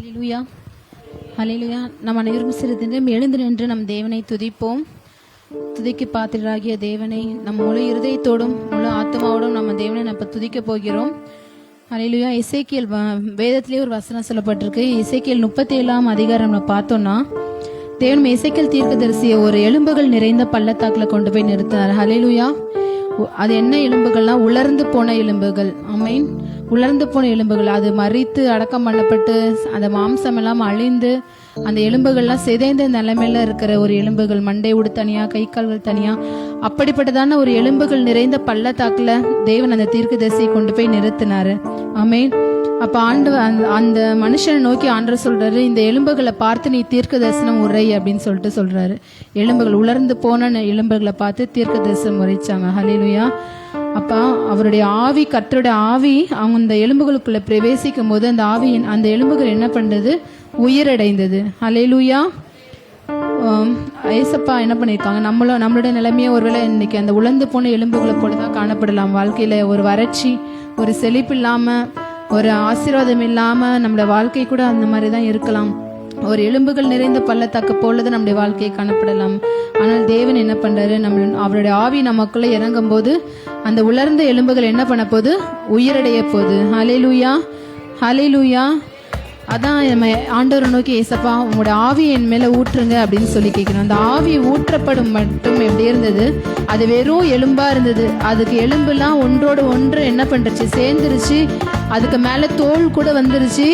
ஹல்லேலூயா ஹல்லேலூயா. நம் அனைவரும் சிறிது நேரம் எழுந்து நின்று நம் தேவனை துதிப்போம். துதிக்கு பாத்திரராகிய தேவனை நம் முழு இருதயத்தோடும் முழு ஆத்மாவோடும் நம்ம தேவனை நம்ம துதிக்க போகிறோம். ஹல்லேலூயா. எசேக்கியேல் வேதத்திலே ஒரு வசனம் சொல்லப்பட்டிருக்கு. எசேக்கியேல் 37ஆம் அதிகாரம் நம்ம பார்த்தோம்னா, தேவன் எசேக்கியேல் தீர்க்கதரிசியை ஒரு எலும்புகள் நிறைந்த பள்ளத்தாக்குல கொண்டு போய் நிறுத்தினார். ஹல்லேலூயா. அது என்ன எலும்புகள்னா உலர்ந்து போன எலும்புகள். ஆமென். உலர்ந்து போன எலும்புகள், அது மறித்து அடக்கம் பண்ணப்பட்டு அந்த மாம்சம் எல்லாம் அழிந்து அந்த எலும்புகள்லாம் சிதைந்த நிலைமையில இருக்கிற ஒரு எலும்புகள், மண்டை உடு தனியா, கை கால்கள் தனியா, அப்படிப்பட்டதான ஒரு எலும்புகள் நிறைந்த பள்ளத்தாக்குல தேவன் அந்த தீர்க்கதரிசியை கொண்டு போய் நிறுத்தினாரு. ஆமென். அப்ப அந்த மனுஷனை நோக்கி ஆண்டவர் சொல்றாரு, இந்த எலும்புகளை பார்த்து நீ தீர்க்க தரிசனம் உரை அப்படின்னு சொல்லிட்டு சொல்றாரு. எலும்புகள், உலர்ந்து போன எலும்புகளை பார்த்து தீர்க்க தரிசனம் உரைச்சாங்க. ஹல்லேலூயா. அப்ப அவருடைய ஆவி, கர்த்தருடைய ஆவி அவங்க இந்த எலும்புகளுக்குள்ள பிரவேசிக்கும் போது அந்த எலும்புகள் என்ன பண்றது? உயிரடைந்தது. ஹல்லேலூயா. ஏசப்பா என்ன பண்ணியிருக்காங்க, நம்மளுடைய நிலைமையை ஒருவேளை இன்னைக்கு அந்த உலர்ந்து போன எலும்புகளை போலதான் காணப்படலாம். வாழ்க்கையில ஒரு வறட்சி, ஒரு செழிப்பு இல்லாம, ஒரு ஆசீர்வாதம் இல்லாம நம்மளோட வாழ்க்கை கூட அந்த மாதிரி தான் இருக்கலாம். ஒரு எலும்புகள் நிறைந்த பள்ளத்தாக்கு போலதான் நம்முடைய வாழ்க்கையை காணப்படலாம். ஆனால் தேவன் என்ன பண்றாரு, அவருடைய ஆவி நமக்குள்ள இறங்கும் போது அந்த உலர்ந்த எலும்புகள் என்ன பண்ண போது? உயிரடைய போகுது. ஹல்லேலூயா ஹல்லேலூயா. அதான் நம்ம ஆண்டவரை நோக்கி, ஏசப்பா உங்களோட ஆவி என் மேல ஊற்றுங்க அப்படின்னு சொல்லி கேட்கணும். அந்த ஆவி ஊற்றப்படும் மட்டும் எப்படி இருந்தது? அது வெறும் எலும்பா இருந்தது. அதுக்கு எலும்புலாம் ஒன்றோடு ஒன்று என்ன பண்றச்சு? சேர்ந்துருச்சு. அதுக்கு மேல தோல் கூட வந்துருச்சு.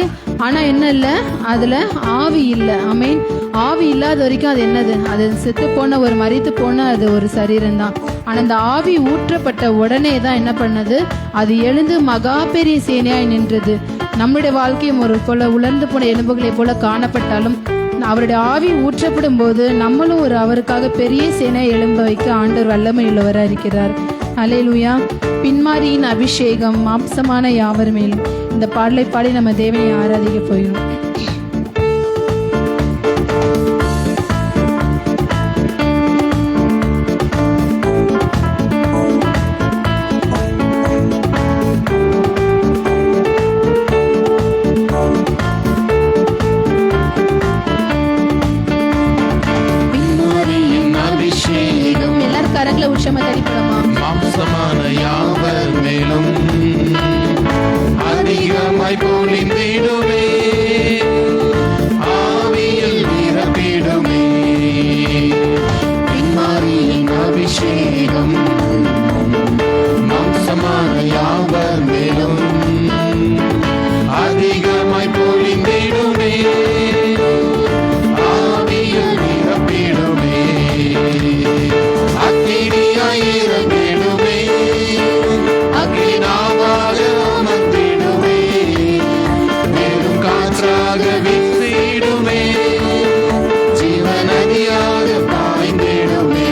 ஆனா என்ன இல்லை, அதுல ஆவி இல்லை. ஆமென். ஆவி இல்லாத வரைக்கும் அது என்னது? அது செத்து போன, ஒரு மரித்து போன அது ஒரு சரீரம் தான். ஆனா அந்த ஆவி ஊற்றப்பட்ட உடனே தான் என்ன பண்ணது? அது எழுந்து மகா பெரிய சேனையாய் நின்றது. நம்முடைய வாழ்க்கையும் ஒரு போல உலர்ந்து போன எலும்புகளை போல காணப்பட்டாலும் அவருடைய ஆவி ஊற்றப்படும் போது நம்மளும் ஒரு அவருக்காக பெரிய சேனை எழும்ப வைக்க ஆண்டவர் வல்லமை உள்ளவராக இருக்கிறார். ஹல்லேலூயா. பின்மாரியின் அபிஷேகம் மாம்சமான யாவர் மேலும். இந்த பாடலை பாடி நம்ம தேவனை ஆராதிக்க போயிடும். கரங்களை உச்சமா தடிப்படமா? மாம்சமான யாவர் மேலும் அதிகமாய் பொழிந்திடுமே, ஆவியில் நிரப்பிடுமே. பின்மாரியின் அபிஷேகம் மாம்சமான யாவர் மேலும் அதிகமாய் பொழிந்திடுமே, ஆவியில் நிரப்பிடுமே. அக்கினியாயிரங்கிடுமே, அக்கினாவாக அமர்ந்திடுமே, வெறும் காற்றாக வீசிடுமே, ஜீவநதியாக பாய்ந்திடுமே.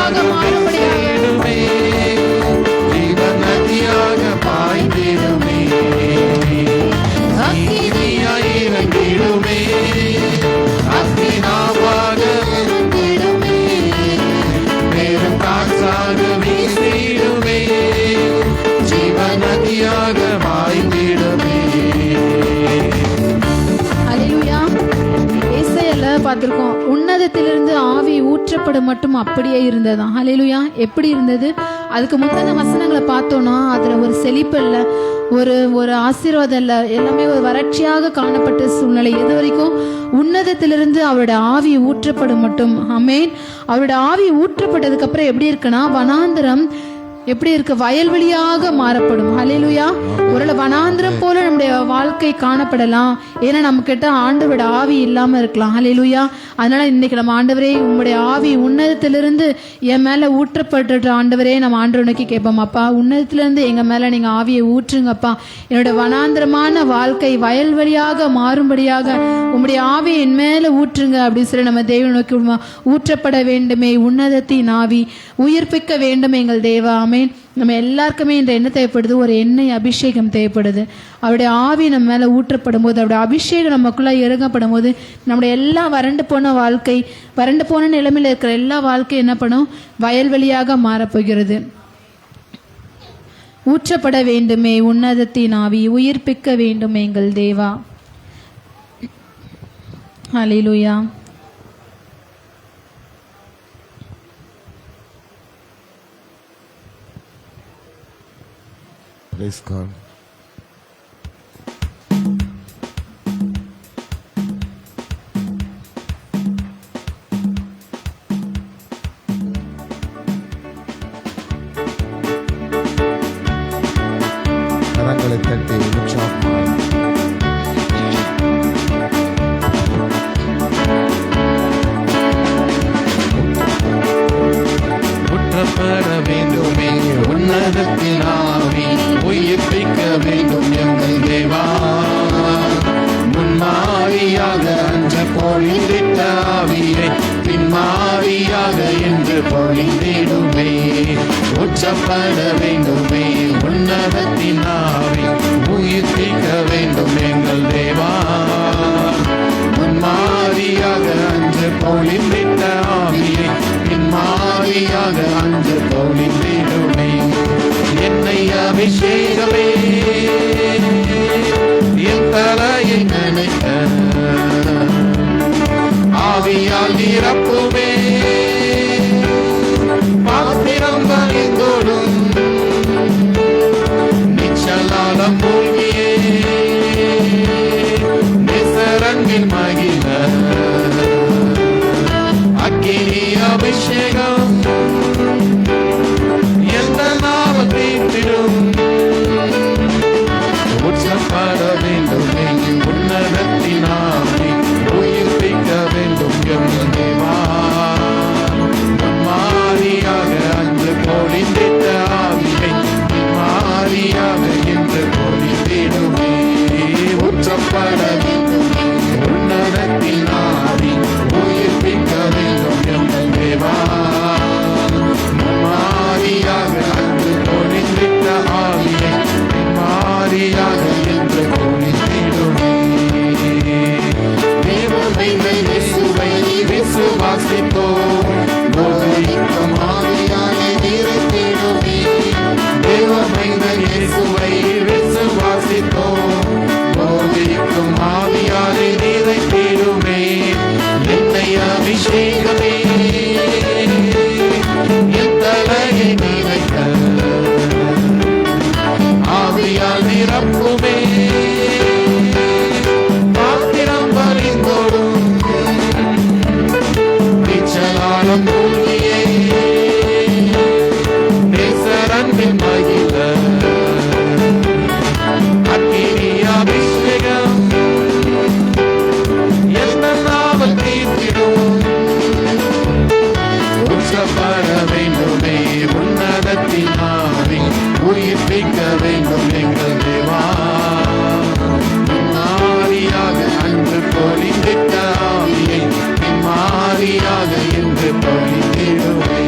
வயல்வெளியாக மாறும்படியாக வீசிடுமே. ஜீவன் நதியாக பாய்ந்திடுமே. அக்கினியாய் இறங்கிடுமே. அக்கினாவாக இறங்கிடுமே. பெரும் காற்றாக வீசிடுமே. ஜீவன் நதியாக பாய்ந்திடுமே. அல்லேலூயா. ஏசாயால பார்த்திருக்கோம், உன்னதத்திலிருந்து ஆவி ஊற்றப்படும் மட்டும் அப்படியே இருந்ததாம். அல்லேலூயா. எப்படி இருந்தது? அதுக்கு முந்தின வசனங்களை பார்த்தோம்னா அதுல ஒரு செழிப்பு இல்லை, ஒரு ஆசீர்வாதம் இல்லை, எல்லாமே ஒரு வறட்சியாக காணப்பட்ட சூழ்நிலை. இது வரைக்கும் உன்னதத்திலிருந்து அவருடைய ஆவி ஊற்றப்படும் மட்டும். ஆமென். அவருடைய ஆவி ஊற்றப்பட்டதுக்கு அப்புறம் எப்படி இருக்குன்னா, வனாந்தரம் எப்படி இருக்கு? வயல்வெளியாக மாறப்படும். ஹல்லேலூயா. ஒரு வனாந்திரம் போல நம்முடைய வாழ்க்கை காணப்படலாம். ஏன்னா நம்ம கிட்ட ஆண்டவரோட ஆவி இல்லாம இருக்கலாம். ஹல்லேலூயா. அதனால இன்னைக்கு நம்ம ஆண்டவரே உங்களுடைய ஆவி உன்னதத்திலிருந்து என் மேல ஊற்றப்பட்டு ஆண்டவரே நம்ம ஆண்டவர் நோக்கி கேட்போம். அப்பா, உன்னதத்திலிருந்து எங்க மேல நீங்க ஆவியை ஊற்றுங்கப்பா. என்னோட வனாந்திரமான வாழ்க்கை வயல்வெளியாக மாறும்படியாக உங்களுடைய ஆவியை என் மேல ஊற்றுங்க அப்படின்னு சொல்லி நம்ம தேவனை நோக்கி ஊற்றப்பட வேண்டுமே உன்னதத்தின் ஆவி, உயிர்ப்பிக்க வேண்டும் எங்கள் தேவா. ஆமென். நம்ம எல்லாருக்குமே இந்த எண்ணெய் தேவைப்படுது, ஒரு எண்ணெய் அபிஷேகம் தேவைப்படுது. அவருடைய ஆவி நம்ம மேல ஊற்றப்படும் போது, அவருடைய அபிஷேகம் நமக்குள்ள இறங்கப்படும் போது நம்முடைய எல்லா வறண்டு போன வாழ்க்கை, வறண்டு போன நிலைமையில இருக்கிற எல்லா வாழ்க்கை என்ன பண்ணும்? வயல்வெளியாக மாறப்போகிறது. ஊற்றப்பட வேண்டுமே உன்னதத்தின் ஆவி, உயிர்ப்பிக்க வேண்டும் எங்கள் தேவா. ஹல்லேலூயா. Praise God. கரங்களை தட்டி உற்சாகமாக ஊற்றப்பட வேண்டுமே உன்னதத்தின் ஆவி, உயிர்ப்பிக்க வேண்டும் எங்கள் தேவா. முன்மாரியாக அன்று பொழிந்திட்ட ஆவியை பின்மாரியாக என்று பொழிந்திடுமே. ஊற்றப்பட வேண்டுமே உன்னதத்தின் ஆவி, உயிர்ப்பிக்க வேண்டும் எங்கள் தேவா. முன்மாரியாக அன்று பொழிந்திட்ட ஆவியை பின்மாரியாக அன்று பொழிந்திடுமே. என்னை அபிஷேகமே என் தலையை நினைக்க ஆவியால் நிரப்புமே. பாத்திரம் வழிந்தோடும் நிச்சலாலம் மூழ்கியே நிசரங்கின் மகிழ அக்கினி அபிஷேகம் எந்த நாமம் தீர்த்திடும். ஊற்றப்பட வேண்டுமே உன்னதத்தின் ஆவி, உயிர்ப்பிக்க வேண்டும் எங்கள் தேவா. மாறியாக அன்று பொழிந்திட்ட ஆவியை மாறியாக என்று பொழிந்திடுமே. ஊற்றப்பட வேண்டுமே உன்னதத்தின் ஆவி, உயிர்ப்பிக்க வேண்டும் எங்கள் தேவா. மாறியாக அன்று பொழிந்திட்ட ஆவியை மாறியாக என்று பொழிந்திடுமே. தேவமைகள் இயேசுவை விசுவாசித்தோம், போதிக்கும் ஆவியாலே நிறைந்திடுமே. தேவமைகள் இயேசுவை விசுவாசித்தோம், போதிக்கும் ஆவியாலே நிறைந்திடுமே. என்னை அபிஷேகமே என் தலையை நினைக்க ஆவியால் நிரப்புமே. பாத்திரம் வழிந்தோடும் நிச்சலாலம் மூழ்கியே நேசரன்பின் மகிழ அக்கினி அபிஷேகம் எந்த நாவல் தீர்த்திடும். ஊற்றப்பட வேண்டுமே உன்னதத்தின் ஆவி, உயிர்ப்பிக்க வேண்டும் எங்கள் தேவா. மாறியாக அன்று பொழிந்திட்ட ஆவியை மாறியாக என்று பொழிந்திடுவே.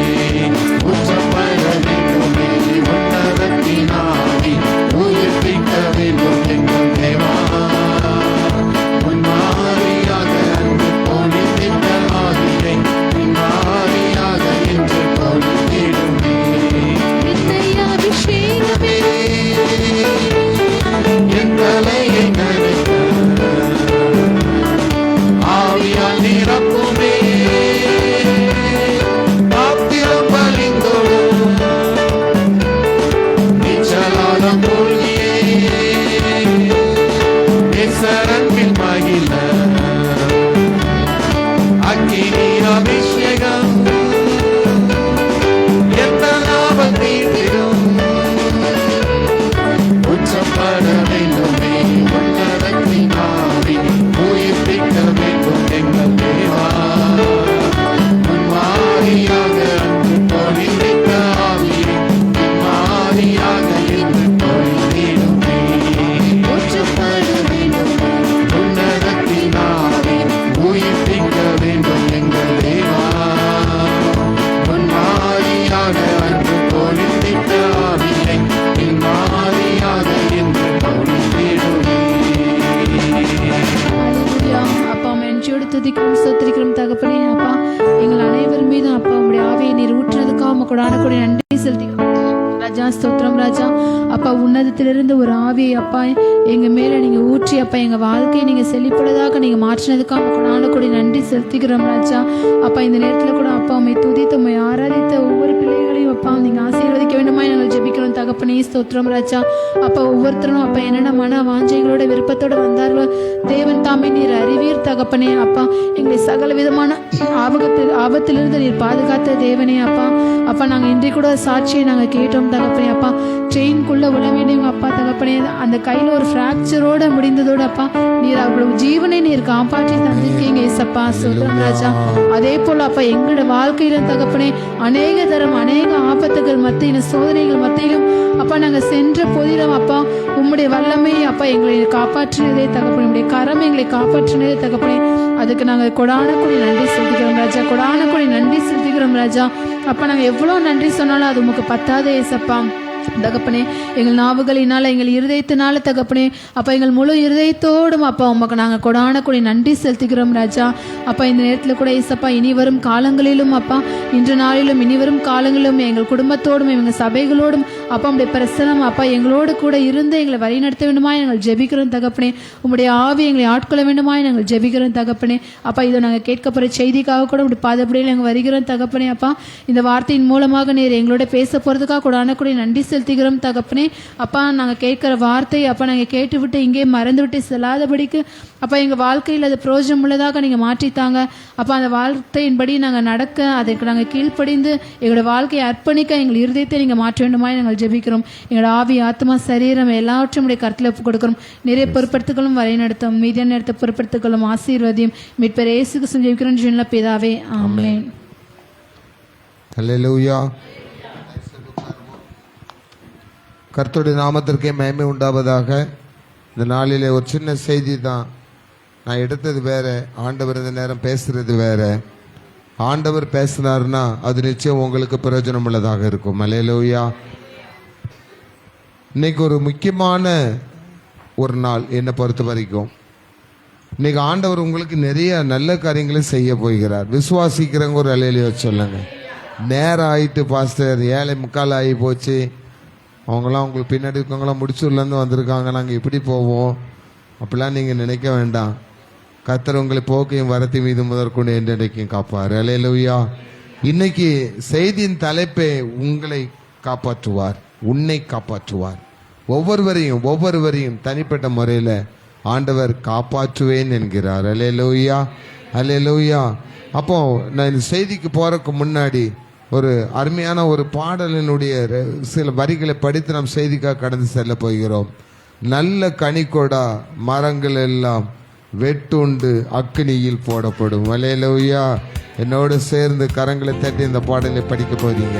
ஜெபிக்கிறோம் தகப்பனே. அப்பா எங்கள் அனைவர் மீதும் அப்பா உங்களுடைய ஆவியை நீர் ஊற்றுறதுக்காக உமக்கு கூட நன்றி செலுத்திக்கிறோம் ராஜா. ஸ்தோத்திரம் ராஜா. அப்பா உன்னதத்திலிருந்து ஒரு ஆவியை அப்பா எங்க மேல நீங்க ஊற்றி அப்பா எங்க வாழ்க்கையை நீங்க செழிப்புள்ளதாக நீங்க மாற்றினதுக்காக கூட நன்றி செலுத்திக்கிறோம் ராஜா. அப்பா இந்த நேரத்துல கூட அப்பா உண்மை துதித்து உண்மை ஆராதித்த ஒவ்வொரு பிள்ளைகளையும் அப்பா நீங்க ஆசீர்வதிக்க வேண்டுமா நாங்கள் ஜெபிக்கிறோம் தகப்பனே. ஸ்தோத்திரம் ராஜா. அப்பா ஒவ்வொருத்தரும் அப்பா என்னென்ன மன வாஞ்சைகளோட விருப்பத்தோட வந்தார்களோ தேவன் தாமே நீர் அறிவீர் தகப்பனே. அப்பா எங்களை சகல விதமான ஆபத்திலிருந்து நீர் பாதுகாத்த தேவனே. அப்பா அப்பா நாங்க இன்றைக்கு கூட சாட்சியை நாங்க கேட்டோம் தகப்பனே. அப்பா ட்ரெயின்குள்ள விழ வேண்டியவங்க அப்பா தகப்பனே அந்த கையில ஒரு ஃப்ராக்சரோட முடிந்ததோடு அப்பா நீர் அவ்வளவு ஜீவனை நீர் காப்பாற்றி தந்திருக்கீங்க ஏசப்பா. ஸ்தோத்திரம் ராஜா. அதே போல அப்பா எங்களோட வாழ்க்கையில தகப்பனே அநேக தரம் அநேக ஆபத்துகள் மத்தியிலும் சோதனைகள் மத்தியிலும் அப்பா நாங்க சென்ற போதிலும் அப்பா உம்முடைய வல்லமை அப்பா எங்களை காப்பாற்றினதே தகப்பனே. உம்முடைய கரம் எங்களை காப்பாற்றினதே தகப்பனே. அதுக்கு நாங்கள் கொடானக்குடி நன்றி செலுத்திக்கிறோம் ராஜா. கொடானக்குடி நன்றி செலுத்திக்கிறோம் ராஜா. அப்பா நாங்கள் எவ்வளோ நன்றி சொன்னாலும் அது உமக்கு பத்தாதே ஏசப்பா தகப்பனே. எங்கள் நாவுகளினால எங்கள் இருதயத்தினால தகப்பனே அப்பா எங்கள் முழு இருதயத்தோடும் அப்பா உமக்கு நாங்கள் கொடானக்குடி நன்றி செலுத்திக்கிறோம் ராஜா. அப்பா இந்த நேரத்தில் கூட ஏசப்பா இனி வரும் காலங்களிலும் அப்பா இன்று நாளிலும் இனி வரும் காலங்களிலும் எங்கள் குடும்பத்தோடும் எங்கள் சபைகளோடும் அப்பா உடைய பிரசனம் அப்பா எங்களோடு கூட இருந்து எங்களை வழிநடத்த வேண்டுமாய் நாங்கள் ஜெபிக்கிறோம் தகப்பனே. உங்களுடைய ஆவி எங்களை ஆட்கொள்ள வேண்டுமாய் நாங்கள் ஜெபிக்கிறோம் தகப்பனே. அப்பா இதை நாங்கள் கேட்க போகிற செய்திக்காக கூட உடைய பாதப்படியில் நாங்கள் வருகிறோம் தகப்பனே. அப்பா இந்த வார்த்தையின் மூலமாக நீர் எங்களோட பேச போகிறதுக்காக கொடானக்குடி நன்றி செலுத்துகிறோம் தகப்பனே. அப்பா நாங்கள் கேட்குற வார்த்தை அப்பா நாங்கள் கேட்டு விட்டு இங்கே மறந்து விட்டு செல்லாதபடிக்கு அப்பா எங்கள் வாழ்க்கையில் அது பிரயோஜனம் உள்ளதாக நீங்கள் மாற்றித்தாங்க அப்பா. அந்த வார்த்தையின்படி நாங்கள் நடக்க அதற்கு நாங்கள் கீழ்ப்படிந்து எங்களோட வாழ்க்கையை அர்ப்பணிக்க எங்கள் இருதயத்தை நீங்கள் மாற்ற வேண்டுமாய் நாங்கள் ஜெபிக்கிறோம். எங்களோட ஆவி ஆத்மா சரீரம் எல்லாவற்றையும் உடைய கருத்தில் ஒப்புக் கொடுக்கிறோம். நிறைய பொறுப்படுத்துகளும் வழிநடத்தும் மீதியான நேரத்தை பொறுப்படுத்துகளும் ஆசீர்வதியும் மீட்பர் இயேசுக்கு ஜெபிக்கிறோம் ஜீவனுள்ள பிதாவே ஆமென். ஹல்லேலூயா. கர்த்தருடைய நாமத்திற்கே மகிமை உண்டாவதாக. இந்த நாளிலே ஒரு சின்ன செய்தி தான். நான் எடுத்தது வேற, ஆண்டவர் இந்த நேரம் பேசுறது வேற. ஆண்டவர் பேசினார்னா அது நிச்சயம் உங்களுக்கு பிரயோஜனம் உள்ளதாக இருக்கும். ஹல்லேலூயா. இன்னைக்கு ஒரு முக்கியமான ஒரு நாள் என்னை பொறுத்த வரைக்கும். இன்னைக்கு ஆண்டவர் உங்களுக்கு நிறைய நல்ல காரியங்களை செய்ய போகிறார். விசுவாசிக்கிறவங்க ஒரு ஹல்லேலூயா சொல்லுங்க. நேரம் ஆயிட்டு பாஸ்டர், 7:45 ஆகி போச்சு, அவங்களாம் உங்களுக்கு பின்னாடி இருக்கவங்களாம் முடிச்சூர்லேருந்து வந்திருக்காங்க, நாங்கள் இப்படி போவோம் அப்படிலாம் நீங்கள் நினைக்க வேண்டாம். கர்த்தர் உங்களை போக்கையும் வரத்தி மீது முதற்கொண்டு என்றைக்கும் காப்பார். ஹல்லேலூயா. இன்னைக்கு செய்தியின் தலைப்பே உங்களை காப்பாற்றுவார், உன்னை காப்பாற்றுவார். ஒவ்வொருவரையும் தனிப்பட்ட முறையில் ஆண்டவர் காப்பாற்றுவேன் என்கிறார். ஹல்லேலூயா, ஹல்லேலூயா. அப்போ நான் இந்த செய்திக்கு போறதுக்கு முன்னாடி ஒரு அருமையான ஒரு பாடலினுடைய சில வரிகளை படித்து நாம் செய்திக்காக கடந்து செல்ல போகிறோம். நல்ல கனிக்கொடா மரங்கள் எல்லாம் வெட்டுண்டு அக்கினியில் போடப்படும். ஹல்லேலூயா. என்னோடு சேர்ந்து கரங்களை தட்டி இந்த பாடலை படிக்க போறீங்க.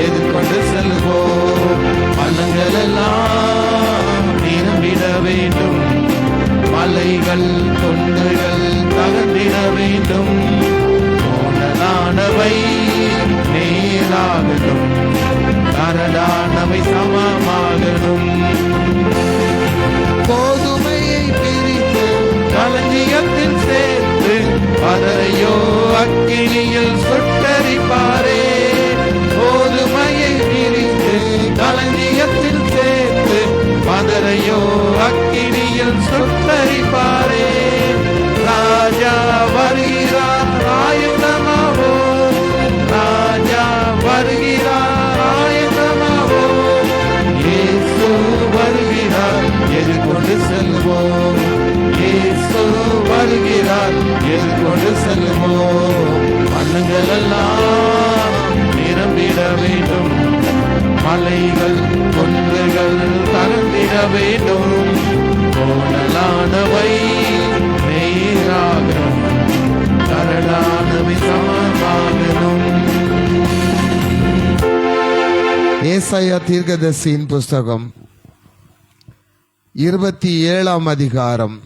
எதிர்கொண்டு செல்வோம். பள்ளங்கள் எல்லாம் நிரம்பிட வேண்டும், மலைகள் தொண்டுகள் தகர்ந்திட வேண்டும். கோணலானவை நேராகட்டும், கரடானவை சமமாகட்டும். கோதுமையை பிரித்து களஞ்சியத்தில் சேர்த்து பதரையோ அக்கினியில் சுட்டரிப்பாரே. கோதுமையை பிரித்து களஞ்சியத்தில் சேர்த்து பதரையோ அக்கினியில் சுட்டரிப்பாரே. ராஜா வருகிறார் ஆயுதமாவோ, ராஜா வருகிறார் கொண்டு செல்வோம். மன்னங்கள் எல்லாம் நிரம்பிட வேண்டும், மலைகள் குன்றுகள் தரந்திட வேண்டும். கோணலானவை நேராகும், கரடானவை சமமாகணும். ஏசாயா தீர்க்கதரிசியின் புஸ்தகம் 27ஆம் அதிகாரம்.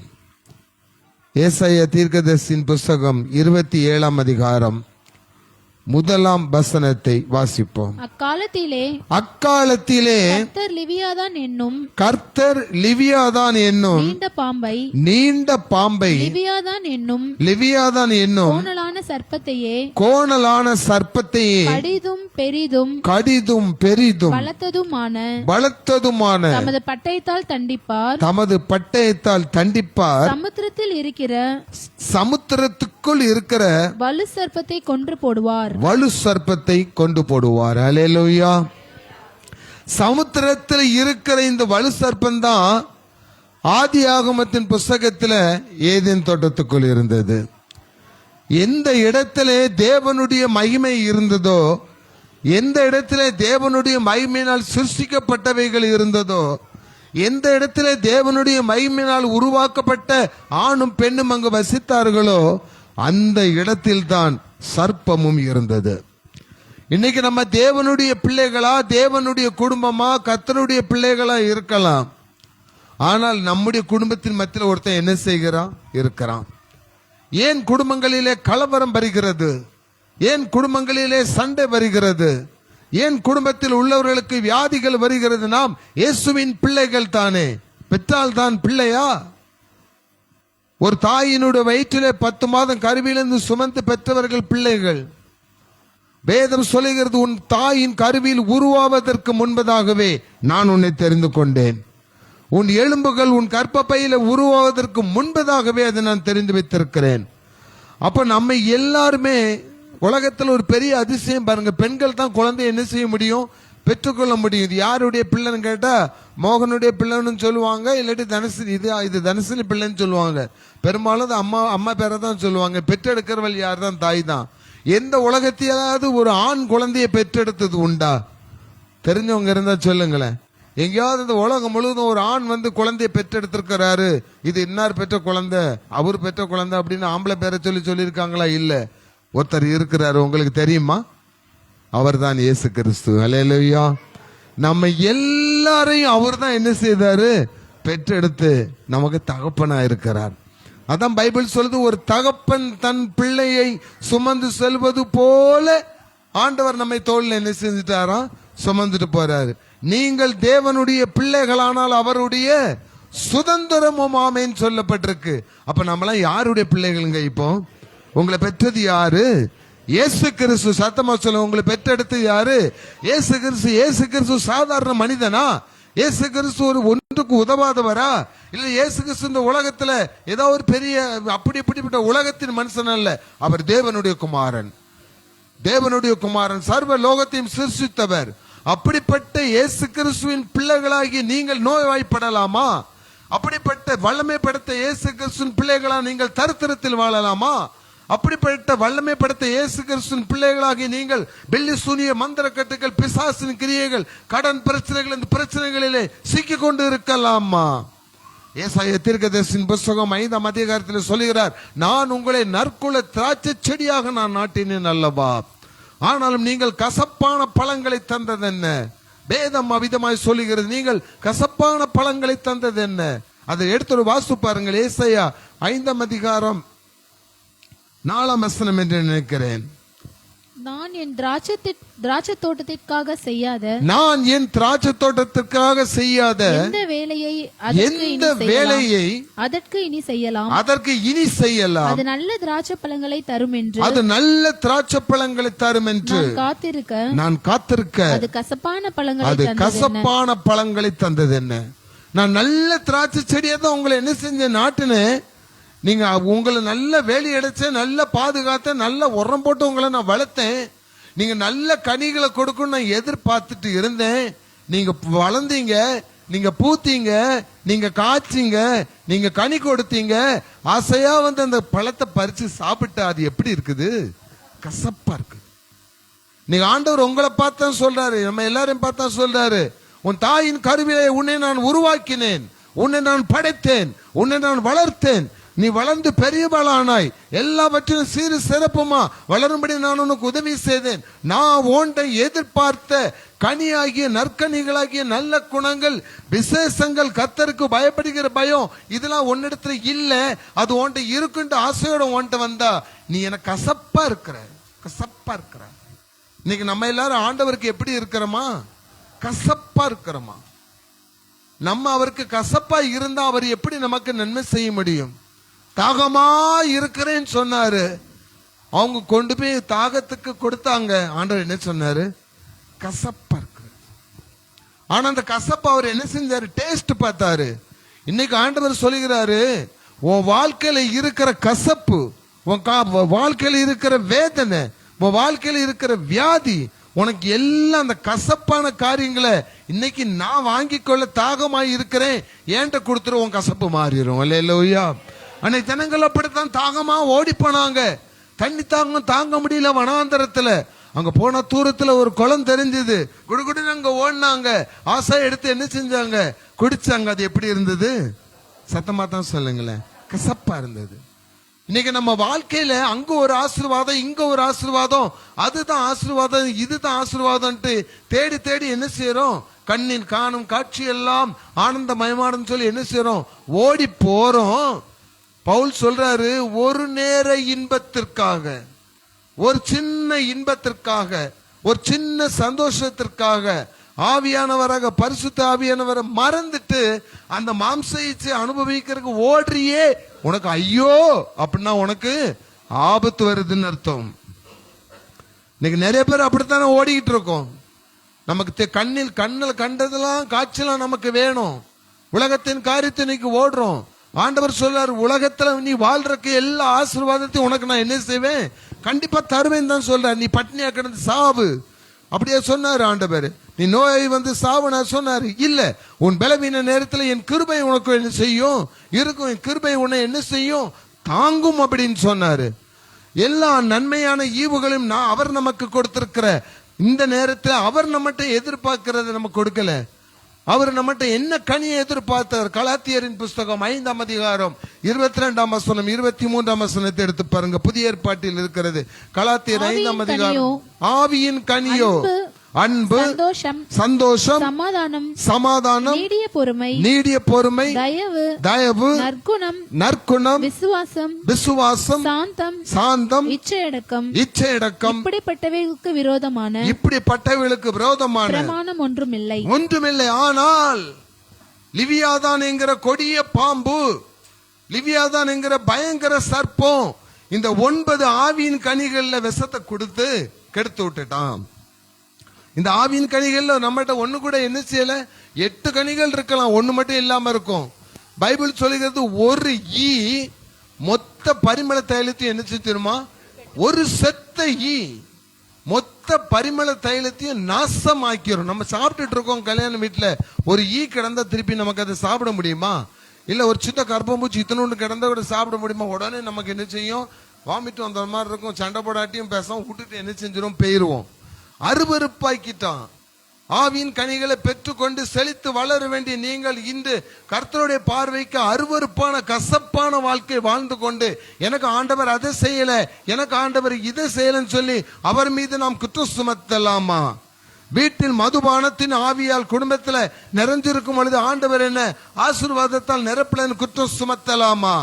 ஏசாயா தீர்க்கதரிசியின் புஸ்தகம் 27ஆம் அதிகாரம் 1ஆம் வசனத்தை வாசிப்போம். அக்காலத்திலே கர்த்தர் லிவியாதான் என்னும் நீண்ட பாம்பை லிவியாதான் என்னும் கோணலான சர்ப்பத்தையே கடிதும் பெரிதும் பலத்ததுமான தமது பட்டயத்தால் தண்டிப்பார். சமுத்திரத்துக்குள் இருக்கிற வலு சர்ப்பத்தை கொன்று போடுவார். வலு சர்ப்பத்தை கொண்டு போடுவார். அல்லேலூயா. சமுத்திரத்தில் இருக்கிற இந்த வலு சர்ப்பம் தான் ஆதியாகமத்தின் புஸ்தகத்தில் ஏதேன் தோட்டத்துக்குள் இருந்தது. எந்த இடத்திலே தேவனுடைய மகிமை இருந்ததோ, எந்த இடத்திலே தேவனுடைய மகிமையினால் சிருஷ்டிக்கப்பட்டவைகள் இருந்ததோ, எந்த இடத்திலே தேவனுடைய மகிமையினால் உருவாக்கப்பட்ட ஆணும் பெண்ணும் அங்கு வசித்தார்களோ அந்த இடத்தில் தான் சர்ப்பமும் இருந்தது. இன்னைக்கு நம்ம தேவனுடைய பிள்ளைகளா, தேவனுடைய குடும்பமா, கர்த்தருடைய பிள்ளைகளா இருக்கலாம். ஆனால் நம்முடைய குடும்பத்தின் மத்தியில் ஒருத்தன் என்ன செய்கிறான்? இருக்கிறான். ஏன் குடும்பங்களிலே கலவரம் வருகிறது? ஏன் குடும்பங்களிலே சண்டை வருகிறது? ஏன் குடும்பத்தில் உள்ளவர்களுக்கு வியாதிகள் வருகிறது? நாம் இயேசுவின் பிள்ளைகள் தானே. பெற்றால் தான் பிள்ளையா? ஒரு தாயினுடைய வயிற்றிலே 10 மாதம் கருவிலிருந்து சுமந்து பெற்றவர்கள் பிள்ளைகள். வேதம் சொல்லுகிறது, உன் தாயின் கருவில் உருவாவதற்கு முன்பதாகவே நான் உன்னை தெரிந்து கொண்டேன். உன் எலும்புகள் உன் கர்ப்பப்பையில உருவாவதற்கு முன்பதாகவே அதை நான் தெரிந்து வைத்திருக்கிறேன். அப்ப நம்ம எல்லாருமே உலகத்தில் ஒரு பெரிய அதிசயம் பாருங்க, பெண்கள் தான் குழந்தை என்ன செய்ய முடியும்? பெற்றுக்கொள்ள முடியும். இது யாருடைய பிள்ளைன்னு கேட்டா மோகனுடைய பிள்ளைன்னு சொல்லுவாங்க, இல்லாட்டி தனசினி, இது தனசினி பிள்ளைன்னு சொல்லுவாங்க. பெரும்பாலும் அது அம்மா பேரை தான் சொல்லுவாங்க. பெற்றெடுக்கிறவள் யார்? தான் தாய் தான். எந்த உலகத்தையாவது ஒரு ஆண் குழந்தையை பெற்றெடுத்தது உண்டா? தெரிஞ்சவங்க இருந்தா சொல்லுங்களேன். எங்கேயாவது இந்த உலகம் முழுவதும் ஒரு ஆண் வந்து குழந்தையை பெற்றெடுத்திருக்கிறாரு, இது இன்னார் பெற்ற குழந்தை, அவர் பெற்ற குழந்தை அப்படின்னு ஆம்பளை பேரை சொல்லியிருக்காங்களா? இல்ல. ஒருத்தர் இருக்கிறாரு, உங்களுக்கு தெரியுமா? அவர் தான் இயேசு கிறிஸ்து. அல்லேலூயா. நம்ம எல்லாரையும் அவர் தான் என்ன செய்தாரு? பெற்றெடுத்து நமக்கு தகப்பனா இருக்கிறார். அதான் பைபிள் சொல்லுது, ஒரு தகப்பன் தன் பிள்ளையை சுமந்து செல்வது போல ஆண்டவர் நம்மை தோளில் என்ன செஞ்சுட்டாராம்? சுமந்துட்டு போறாரு. நீங்கள் தேவனுடைய பிள்ளைகளானால் அவருடைய சுதந்திரமும் ஆமேன்னு சொல்லப்பட்டிருக்கு. அப்ப நம்மளாம் யாருடைய பிள்ளைகளுங்க? இப்போ உங்களை பெற்றது யாரு? இயேசு கிறிஸ்து. சத்தமா சொல்ல, உங்களை பெற்றெடுத்து யாரு? இயேசு கிறிஸ்து. இயேசு கிறிஸ்து சாதாரண மனிதனா? இயேசு கிறிஸ்து ஒரு ஒன்றுக்கு உதவாதவரா? இல்ல இயேசு கிறிஸ்து இந்த உலகத்துல ஏதோ ஒரு பெரிய அப்படிப்பட்ட உலகத்தின் மனுஷன் அல்ல. அவர் தேவனுடைய குமாரன். தேவனுடைய குமாரன், சர்வ லோகத்தையும் சிருஷ்டித்தவர். அப்படிப்பட்ட இயேசு கிறிஸ்துவின் பிள்ளைகளாகி நீங்கள் நோய்வாய்ப்படலாமா? அப்படிப்பட்ட வல்லமை படைத்த இயேசு கிறிஸ்துவின் பிள்ளைகளா நீங்கள் தரித்திரத்தில் வாழலாமா? அப்படிப்பட்ட வல்லமை படைத்த இயேசு கிறிஸ்துவின் பிள்ளைகளாகி நீங்கள் வெள்ளி சூனிய மந்திர கட்டுகள், பிசாசின் கிரியைகள், கடன் பிரச்சனைகள், இந்த பிரச்சனைகளிலே சிக்கி கொண்டு இருக்கலாமா? ஏசாயா தீர்க்கதரிசியின் புஸ்தகம் 5ஆம் அதிகாரத்தில் சொல்லுகிறார், நான் உங்களை நற்குல திராட்சை செடியாக நான் நாட்டினேன் அல்லவா, ஆனாலும் நீங்கள் கசப்பான பழங்களை தந்தது என்ன? வேதம் அவிதமாய் சொல்லுகிறது, நீங்கள் கசப்பான பழங்களை தந்தது என்ன? அதை எடுத்து ஒரு வாசி பாருங்கள். ஏசாயா 5ஆம் அதிகாரம் 4ஆம் வசனம் என்று நினைக்கிறேன். நான் என் திராட்சை தோட்டத்திற்காக செய்யாத எந்த வேலையை அதற்கு இனி செய்யலாம். அது நல்ல திராட்சை பழங்களை தரும் என்று நான் காத்திருக்க அது கசப்பான பழங்களை தந்தது என்ன? நான் நல்ல திராட்சை செடியை தான் உங்களை என்ன செஞ்ச நாட்டுன்னு, நீங்க உங்களை நல்ல வேலி அடைச்சேன், நல்ல பாதுகாத்த, நல்ல உரம் போட்டு உங்களை நான் வளர்த்தேன். நீங்க நல்ல கனிகளை கொடுக்கணும் நான் எதிர்பார்த்துட்டு இருந்தேன். நீங்க வளர்ந்தீங்க, நீங்க பூத்தீங்க, நீங்க காய்ச்சீங்க, நீங்க கனி கொடுத்தீங்க, ஆசையா வந்து அந்த பழத்தை பறிச்சு சாப்பிட்டா அது எப்படி இருக்குது? கசப்பா இருக்கு. நீங்க ஆண்டவர் உங்களை பார்த்தா சொல்றாரு, நம்ம எல்லாரையும் பார்த்தா சொல்றாரு, உன் தாயின் கருவிலே உன்னை நான் உருவாக்கினேன், உன்னை நான் படைத்தேன், உன்னை நான் வளர்த்தேன், நீ வளர்ந்து பெரியவளானாய், எல்லாவற்றிலும் சீரு சிறப்புமா வளரும்படி நான் உனக்கு உதவி செய்தேன். நான் உன்னை எதிர்பார்த்த கனியாகிய நற்கனிகளாகிய நல்ல குணங்கள், விசேஷங்கள், கர்த்தருக்கு பயப்படுகிற பயம், இதெல்லாம் உன்னிடத்துல இல்ல, அது உன்கிட்ட இருக்குன்ற ஆசையோட உன்கிட்ட வந்தா நீ எனக்கு கசப்பா இருக்கிற, கசப்பா இருக்கிற. இன்னைக்கு நம்ம எல்லாரும் ஆண்டவருக்கு எப்படி இருக்கிறோமா? கசப்பா இருக்கிறோமா? நம்ம அவருக்கு கசப்பா இருந்தா அவர் எப்படி நமக்கு நன்மை செய்ய முடியும்? தாகமா இருக்கிறேன்னு சொன்னாரு, அவங்க கொண்டு போய் தாகத்துக்கு கொடுத்தாங்க. ஆண்டவர் என்ன சொன்னாரு? கசப்பா இருக்கு. ஆனா அந்த கசப்பா அவர் என்ன செஞ்சாரு? டேஸ்ட் பார்த்தாரு. இன்னைக்கு ஆண்டவர் சொல்லுகிறாரு, உன் வாழ்க்கையில இருக்கிற கசப்பு, உன் வாழ்க்கையில இருக்கிற வேதனை, உன் வாழ்க்கையில இருக்கிற வியாதி, உனக்கு எல்லாம் அந்த கசப்பான காரியங்களை இன்னைக்கு நான் வாங்கி கொள்ள தாகமாய் இருக்கிறேன், ஏன்ட்ட கொடுத்துரு, உன் கசப்பு மாறிடும். அல்லேலூயா. அன்னைக்கு ஜனங்கள் அப்படித்தான் தாகமா ஓடி போனாங்க. தண்ணி தாகம் தாங்க முடியல வனாந்தரத்துல. அங்க போன தூரத்துல ஒரு குளம் தெரிஞ்சது, குடுகுடுன்னு அங்க ஓடினாங்க. ஆசை எடுத்து என்ன செஞ்சாங்க? குடிச்சாங்க. அது எப்படி இருந்தது? சத்தமா தான் சொல்லுங்களேன், கசப்பா இருந்தது. இன்னைக்கு நம்ம வாழ்க்கையில அங்க ஒரு ஆசீர்வாதம், இங்க ஒரு ஆசீர்வாதம், அதுதான் ஆசீர்வாதம், இதுதான் ஆசீர்வாதம்ட்டு தேடி தேடி என்ன செய்யறோம்? கண்ணில் காணும் காட்சி எல்லாம் ஆனந்தமயமானு சொல்லி என்ன செய்யறோம்? ஓடி போறோம். பவுல் சொல்றாரு, ஒரு நேர இன்பத்திற்காக, ஒரு சின்ன இன்பத்திற்காக, ஒரு சின்ன சந்தோஷத்திற்காக ஆவியானவராக பரிசுத்த ஆவியானவரை மறந்துட்டு அந்த மாம்ச இச்சை அனுபவிக்கிறதுக்கு ஓடுறியே, உனக்கு ஐயோ அப்படின்னா உனக்கு ஆபத்து வருதுன்னு அர்த்தம். இன்னைக்கு நிறைய பேர் அப்படித்தானே ஓடிக்கிட்டு இருக்கோம். நமக்கு கண்ணில் கண்டதெல்லாம் காட்சியெல்லாம் நமக்கு வேணும். உலகத்தின் காரியத்தை இன்னைக்கு ஓடுறோம். ஆண்டவர் சொல்றாரு, உலகத்துல நீ வாழ்றக்கு எல்லா ஆசீர்வாதத்தையும் உனக்கு நான் என்ன செய்வேன்? கண்டிப்பா தருவேன் தான் சொல்றாரு. நீ பட்டினியா கிடந்து சாவு, அப்படியே சொன்னாரு ஆண்டவர். நீ நோயை வந்து சாவு நான் சொன்னாரு இல்ல. உன் பலவீன நேரத்தில் என் கிருபை உனக்கு என்ன செய்யும்? இருக்கும். என் கிருபை உன்னை என்ன செய்யும்? தாங்கும் அப்படின்னு சொன்னாரு. எல்லா நன்மையான ஈவுகளையும் அவர் நமக்கு கொடுத்திருக்கிற இந்த நேரத்தில் அவர் நம்மகிட்ட எதிர்பார்க்கிறத நம்ம கொடுக்கல. அவர் நம்மகிட்ட என்ன கனியை எதிர்பார்த்தார்? கலாத்தியரின் புஸ்தகம் 5ஆம் அதிகாரம் 22ஆம் வசனம் 23ஆம் வசனத்தை எடுத்து பாருங்க. புதிய ஏற்பாட்டில் இருக்கிறது. கலாத்தியர் 5ஆம் அதிகாரம். ஆவியின் கனியோ அன்பு, சந்தோஷம், சமாதானம், நீடிய பொறுமை, தயவு, நற்குணம், விசுவாசம், சாந்தம், இச்சையடக்கம், இப்படிப்பட்டவைகளுக்கு விரோதமான பிரமாணம் ஒன்றுமில்லை. ஆனால் லிவியாதான் என்கிற கொடிய பாம்பு, லிவியாதான் என்கிற பயங்கர சர்ப்பம் இந்த 9 ஆவியின் கனிகள்ல விஷத்தை கொடுத்து கெடுத்து விட்டுட்டான். இந்த ஆவியின் கனிகள்ல நம்மகிட்ட ஒண்ணு கூட என்ன செய்யல. 8 கனிகள் இருக்கலாம், ஒண்ணு மட்டும் இல்லாம இருக்கும். பைபிள் சொல்லுகிறது, ஒரு ஈ மொத்த பரிமள தைலத்தையும் என்ன செய்யுமா? ஒரு செத்த ஈ மொத்த பரிமள தைலத்தையும் நாசமாக்கிறோம். நம்ம சாப்பிட்டுட்டு இருக்கோம் கல்யாண வீட்டுல, ஒரு ஈ கிடந்தா திருப்பி நமக்கு அதை சாப்பிட முடியுமா? இல்ல ஒரு சின்ன கர்ப்பம்பூச்சி இத்தனோண்டு கிடந்தா கூட சாப்பிட முடியுமா? உடனே நமக்கு என்ன செய்யும்? வாமிட்டு வந்த மாதிரி இருக்கும். சண்டை போடாட்டியும் பேசாம விட்டுட்டு என்ன செஞ்சிடும்? பெயருவோம். அருவருப்பாக்கிட்டான். ஆவியின் கனிகளை பெற்றுக்கொண்டு செழித்து வளர வேண்டிய நீங்கள் இன்று கர்த்தருடைய பார்வைக்கு அருவருப்பான கசப்பான வாழ்க்கை வாழ்ந்து கொண்டு, எனக்கு ஆண்டவர் அதை செய்யல, எனக்கு ஆண்டவர் இதை செய்யலன்னு சொல்லி அவர் மீது நாம் குற்றம் சுமத்தலாமா? வீட்டில் மதுபானத்தின் ஆவியால் குடும்பத்துல நிறைஞ்சிருக்கும் பொழுது ஆண்டவர் என்ன ஆசீர்வாதத்தால் நிரப்பலன்னு குற்றம் சுமத்தலாமா?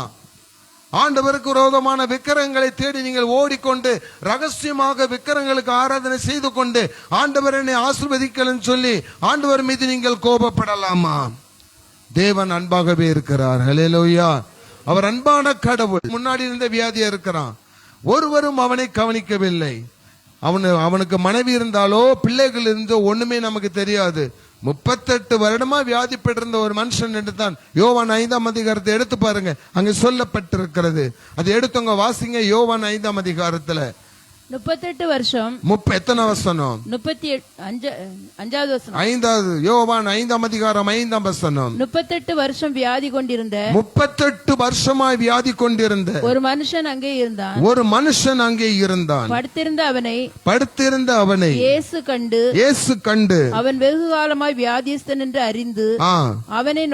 ஆண்டவருக்கு விரோதமான விக்கிரகங்களை தேடி நீங்கள் ஓடிக்கொண்டு ரகசியமாக விக்கிரகங்களுக்கு ஆராதனை செய்து கொண்டு ஆண்டவர் என்னை ஆசீர்வதிக்கலன்னு சொல்லி ஆண்டவர் மீது நீங்கள் கோபப்படலாமா? தேவன் அன்பாகவே இருக்கிறார். ஹல்லேலூயா. அவர் அன்பான கடவுள். முன்னாடி இருந்த வியாதியா இருக்கிறான், ஒருவரும் அவனை கவனிக்கவில்லை. அவனுக்கு மனைவி இருந்தாலோ பிள்ளைகள் இருந்தோ ஒண்ணுமே நமக்கு தெரியாது. 38 வருடமா வியாதிப்பட்டிருந்த ஒரு மனுஷன் என்று தான் யோவான் 5ஆம் அதிகாரத்தை எடுத்து பாருங்க, அங்க சொல்லப்பட்டிருக்கிறது. அது எடுத்தவங்க வாசிங்க. யோவான் 5ஆம் அதிகாரத்துல 38 வருஷம் எத்தனை வசனம்? 35வது வசனம். 5வது யோவான் 5ஆம் அதிகாரம் 5ஆம் வசனம். 38 வருஷம் வியாதி கொண்டிருந்த 38 வருஷமாய் வியாதி கொண்டிருந்த ஒரு மனுஷன் அங்கே இருந்தான். ஒரு மனுஷன் அங்கே இருந்தான். படுத்திருந்த அவனை இயேசு கண்டு அவன் வெகு காலமாய் வியாதிஸ்தன் என்று அறிந்து அவனை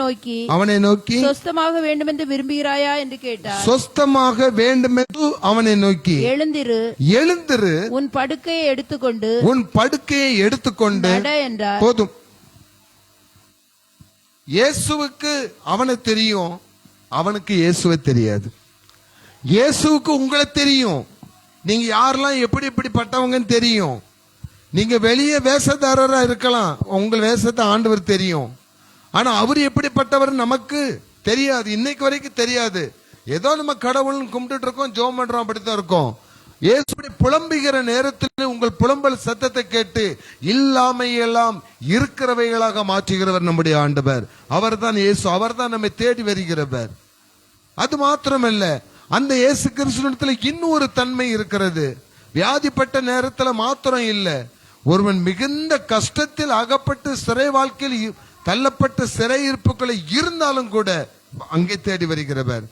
நோக்கி சொஸ்தமாக வேண்டும் என்று விரும்புகிறாயா என்று கேட்டார். சொஸ்தமாக வேண்டும் என்று அவனை நோக்கி எழுந்திரு, உன் படுக்கையை எடுத்துக்கொண்டு நட என்றார். போதும். இயேசுவுக்கு அவனை தெரியும், அவனுக்கு இயேசுவை தெரியாது. இயேசுவுக்கு உங்களை தெரியும், நீங்க யாரெல்லாம் எப்படிப்பட்டவங்கன்னு தெரியும். நீங்க வெளியே வேஷதாரரா இருக்கலாம், உங்கள் வேஷத்தை ஆண்டவர் தெரியும். ஆனா அவர் எப்படிப்பட்டவர் நமக்கு தெரியாது, இன்னைக்கு வரைக்கும் தெரியாது. ஏதோ நம்ம கடவுள்னு கும்பிட்டு இருக்கோம், ஜெபம் பண்றோம், அப்படித்தான் இருக்கோம். இயேசுவை புலம்புகிற நேரத்தில் உங்கள் புலம்பல் சத்தத்தை கேட்டு இல்லாமையெல்லாம் இருக்கிறவைகளாக மாற்றுகிறவர் நம்முடைய ஆண்டவர். அவர்தான் இயேசு, அவர்தான் நம்மை தேடி வருகிறவர். அது மாத்திரமல்ல, அந்த இயேசு கிறிஸ்துவிடத்தில் இன்னொரு தன்மை இருக்கிறது. வியாதிப்பட்ட நேரத்தில் மாத்திரம் இல்ல, ஒருவன் மிகுந்த கஷ்டத்தில் அகப்பட்டு சிறை வாழ்க்கையில் தள்ளப்பட்ட சிறையிருப்புகளை இருந்தாலும் கூட அங்கே தேடி வருகிறவர்.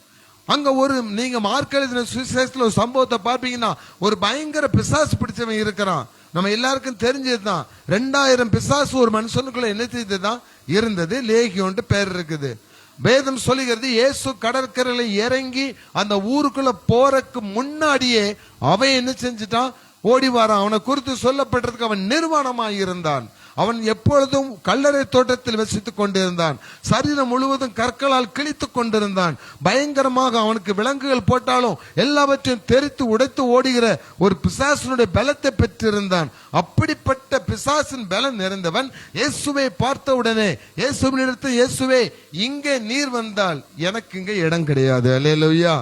அங்க நீங்க மார்க் எழுதின சுவிசேஷத்துல ஒரு சம்பவத்தை பார்ப்பீங்கன்னா, ஒரு பயங்கர பிசாசு பிடிச்சவன் இருக்கிறான். நம்ம எல்லாருக்கும் தெரிஞ்சதுதான். 2000 பிசாசு ஒரு மனுஷனுக்குள்ள என்ன செய்ததுதான் இருந்தது, லேகியோன்ட்டு பேர் இருக்குது. வேதம் சொல்லுகிறது, இயேசு கடற்கரையில இறங்கி அந்த ஊருக்குள்ள போறதுக்கு முன்னாடியே அவன் என்ன செஞ்சுட்டான், ஓடி வாரான். அவனை குறித்து சொல்லப்பட்டிருக்கு, அவன் நிர்வாணமாய் இருந்தான். அவன் எப்பொழுதும் கல்லறை தோட்டத்தில் வசித்துக் கொண்டிருந்தான். சரீரம் முழுவதும் கற்களால் கிழித்துக் கொண்டிருந்தான். பயங்கரமாக அவனுக்கு விலங்குகள் போட்டாலும் எல்லாவற்றையும் தெரித்து உடைத்து ஓடுகிற ஒரு பிசாசினுடைய பலத்தை பெற்றிருந்தான். அப்படிப்பட்ட பிசாசின் பலம் நிறைந்தவன் இயேசுவை பார்த்த உடனே இயேசுவினிடத்தில், இயேசுவே இங்கே நீர் வந்தால் எனக்கு இங்க இடம் கிடையாது, அல்லேலூயா,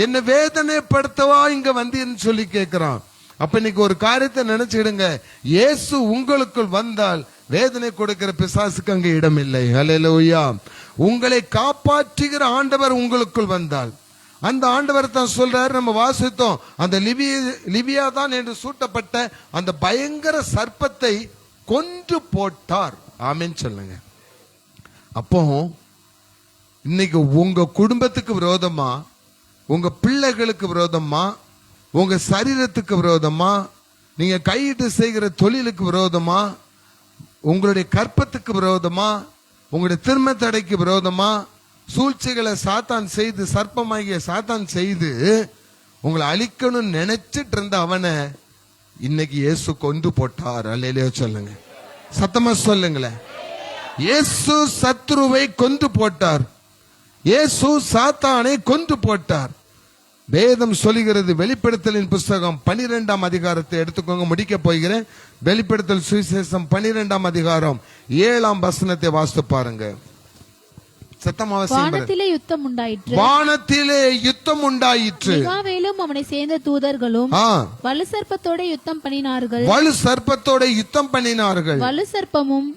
என்ன வேதனைப்படுத்தவா இங்க வந்தீர்னு சொல்லி கேட்கிறான். அப்ப இன்னைக்கு ஒரு காரியத்தை நினைச்சிடுங்க, இயேசு உங்களுக்குள் வந்தால் வேதனை கொடுக்கிற பிசாசுக்கு அங்கே இடம் இல்லை, அல்லேலூயா. உங்களை காப்பாற்றுகிற ஆண்டவர் உங்களுக்குள் வந்தால், அந்த ஆண்டவர் தான் சொல்றாரு, நம்ம வாசித்தோம், அந்த லிபியா தான் என்று சூட்டப்பட்ட அந்த பயங்கர சர்ப்பத்தை கொன்று போட்டார். ஆமென் சொல்லுங்க. அப்போ இன்னைக்கு உங்க குடும்பத்துக்கு விரோதமா, உங்க பிள்ளைகளுக்கு விரோதமா, உங்க சரீரத்துக்கு விரோதமா, நீங்க கையிட்டு செய்கிற தொழிலுக்கு விரோதமா, உங்களுடைய கற்பத்துக்கு விரோதமா, உங்களுடைய திருமண தடைக்கு விரோதமா சூழ்ச்சிகளை சாத்தான் செய்து, சர்ப்பமாகிய சாத்தான் செய்து உங்களை அழிக்கணும்னு நினைச்சிட்டு இருந்த அவனை இன்னைக்கு இயேசு கொண்டு போட்டார். அல்லேலூயா சொல்லுங்க, சத்தமா சொல்லுங்களேன். இயேசு சத்ருவை கொண்டு போட்டார், இயேசு சாத்தானை கொண்டு போட்டார். வேதம் சொல்லுகிறது, வெளிப்படுத்தலின் புஸ்தகம் 12ஆம் அதிகாரத்தை எடுத்துக்கோங்க, முடிக்க போகிறேன். வெளிப்படுத்தல் சுவிசேஷம் 12ஆம் அதிகாரம் 7ஆம் வசனத்தை வாசித்து பாருங்க. வானத்திலே யுத்தம் உண்டாயிற்று, வானத்திலே யுத்தம் உண்டாயிற்று. மிகாவேலும் அவனை சேர்ந்த தூதர்களும் வலு சர்ப்பத்தோட யுத்தம் பண்ணினார்கள், வலு சர்ப்பத்தோட யுத்தம் பண்ணினார்கள். வலு சர்ப்பமும்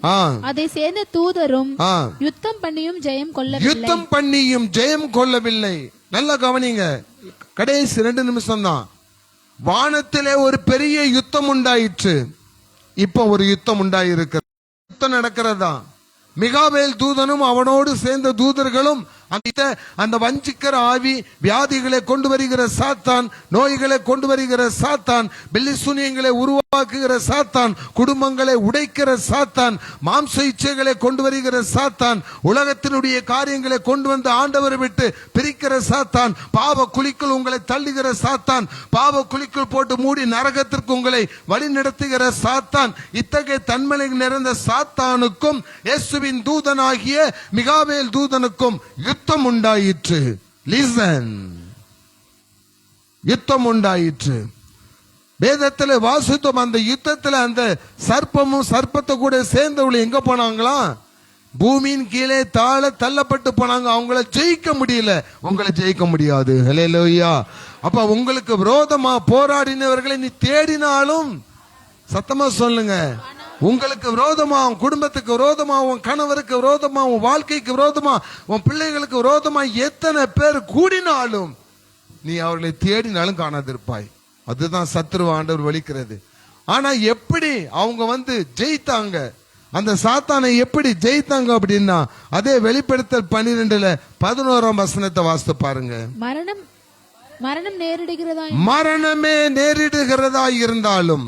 அதை சேர்ந்த தூதரும் யுத்தம் பண்ணியும் ஜெயம் கொள்ளவில்லை. நல்லா கவனிங்க, கடைசி 2 நிமிஷம் தான். வானத்திலே ஒரு பெரிய யுத்தம் உண்டாயிற்று. இப்ப ஒரு யுத்தம் உண்டாயிருக்கிறது, யுத்தம் நடக்கிறதா. மிகாவேல் தூதனும் அவனோடு சேர்ந்த தூதர்களும் அந்த வஞ்சிக்கிற ஆவி, வியாதிகளை கொண்டு வருகிற சாத்தான், நோய்களை கொண்டு வருகிற சாத்தான், பில்லிசூனியங்களை உருவாக்குகிற சாத்தான், குடும்பங்களை உடைக்கிற சாத்தான், மாம்ச இச்சைகளை கொண்டு வருகிற சாத்தான், உலகத்தினுடைய காரியங்களை கொண்டு வந்து ஆண்டவரை விட்டு பிரிக்கிற சாத்தான், பாவ குழிக்குள் உங்களை தள்ளுகிற சாத்தான், பாவ குழிக்குள் போட்டு மூடி நரகத்திற்கு உங்களை வழி நடத்துகிற சாத்தான், இத்தகைய தன்மை நிறைந்த சாத்தானுக்கும் இயேசுவின் தூதனாகிய மிகாவேல் தூதனுக்கும் யுத்தம் உண்டாயிற்று. லிசன், யுத்தம் உண்டாயிற்று. வேதத்தில் வாசித்தோம், அந்த யுத்தத்தில் அந்த சர்ப்பமும் சர்ப்பத்தை கூட சேர்ந்தவர்கள் எங்க போனாங்களா, பூமியின் கீழே தள்ளப்பட்டு போனாங்க. அவங்கள ஜெயிக்க முடியல, உங்களை ஜெயிக்க முடியாது. ஹல்லேலூயா. அப்ப உங்களுக்கு விரோதமா போராடினவர்களை நீ தேடினாலும், சத்தமா சொல்லுங்க, உங்களுக்கு விரோதமா, உன் குடும்பத்துக்கு விரோதமா, உன் கணவருக்கு விரோதமா, உன் வாழ்க்கைக்கு விரோதமா, உன் பிள்ளைகளுக்கு விரோதமா எத்தனை பேர் கூடினாலும் நீ அவர்களை தேடினாலும் காணாதிருப்பாய். அதுதான் சத்துரு ஆண்டவர் வலிக்கிறது. ஆனா எப்படி அவங்க ஜெயித்தாங்க, அந்த சாத்தானை எப்படி ஜெயித்தாங்க அப்படின்னா, அதே வெளிப்படுத்தல் 12:11 வசனத்தை வாசித்து பாருங்க. மரணமே நேரிடுகிறதா இருந்தாலும்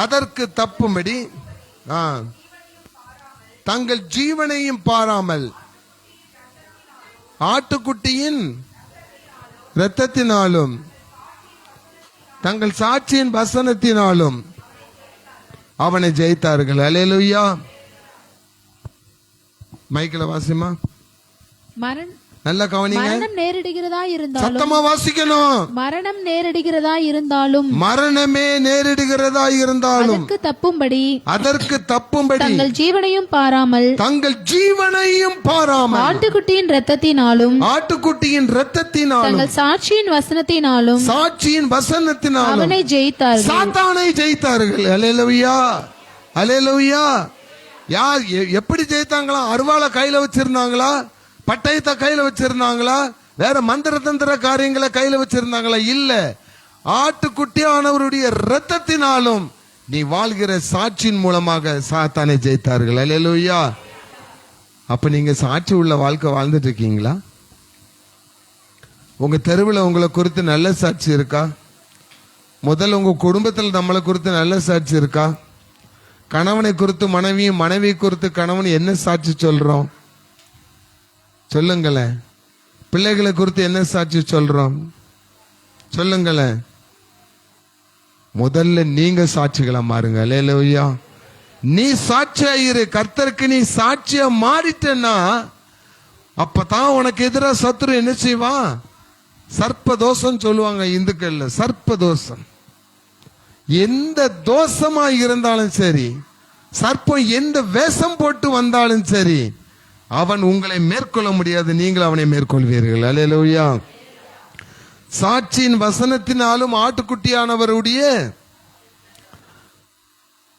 அதற்கு தப்பும்படி தங்கள் ஜீவனையும் பாராமல் ஆட்டுக்குட்டியின் இரத்தத்தினாலும் தங்கள் சாட்சியின் வசனத்தினாலும் அவனை ஜெயித்தார்கள். அல்லேலூயா. மைக்கில வாசிமா, நல்ல கவனிங்க. மரணம் நேரிடுகிறதா இருந்தாலும், சத்தமா வாசிக்கணும். மரணம் நேரிடுகிறதா இருந்தாலும், மரணமே நேரிடுகிறதா இருந்தாலும் அதற்கு தப்பும்படி தங்கள் ஜீவனையும் பாராமல் ஆட்டுக்குட்டியின் இரத்தத்தினாலும் தங்கள் சாட்சியின் வசனத்தினாலும் அவனை ஜெயித்தார்கள், சாத்தானை ஜெயித்தார்கள். அல்லேலூயா, அல்லேலூயா. யார் எப்படி ஜெயித்தாங்களா? அருவாளை கையில வச்சிருந்தாங்களா? பட்டயத்தை கையில வச்சிருந்தாங்களா? வேற மந்திர தந்திர காரியங்களை கையில வச்சிருந்தாங்களா? இல்ல. ஆட்டுக்குட்டியானவருடைய இரத்தத்தினாலும் நீ வாழ்கிற சாட்சியின் மூலமாக சாத்தானை ஜெயித்தார்கள். அல்லேலூயா. அப்ப நீங்க சாட்சி உள்ள வாழ்க்கை வாழ்ந்துட்டு இருக்கீங்களா? உங்க தெருவில் உங்களை குறித்து நல்ல சாட்சி இருக்கா? முதல்ல உங்க குடும்பத்தில் நம்மளை குறித்து நல்ல சாட்சி இருக்கா? கணவனை குறித்து மனைவியும், மனைவி குறித்து கணவன் என்ன சாட்சி சொல்றோம்? சொல்லுங்களேன். பிள்ளைகளை குறித்து என்ன சாட்சி சொல்றோம்? சொல்லுங்களேன். முதல்ல நீங்க சாட்சிகளை மாறுங்க. அல்லேலூயா. நீ சாட்சியா இரு. கர்த்தருக்கு நீ சாட்சியா மாறிட்டேன்னா அப்பதான் உனக்கு எதிராக சத்துரு என்ன செய்வான்? சர்ப்ப தோஷம் சொல்லுவாங்க இந்துக்கள்ல. சர்ப்ப தோஷம் எந்த தோஷமா இருந்தாலும் சரி, சர்ப்பம் எந்த வேஷம் போட்டு வந்தாலும் சரி, அவன் உங்களை மேற்கொள்ள முடியாது, நீங்கள் அவனை மேற்கொள்வீர்கள். அல்லேலூயா. சாட்சியின் வசனத்தினாலும் ஆட்டுக்குட்டியானவருடைய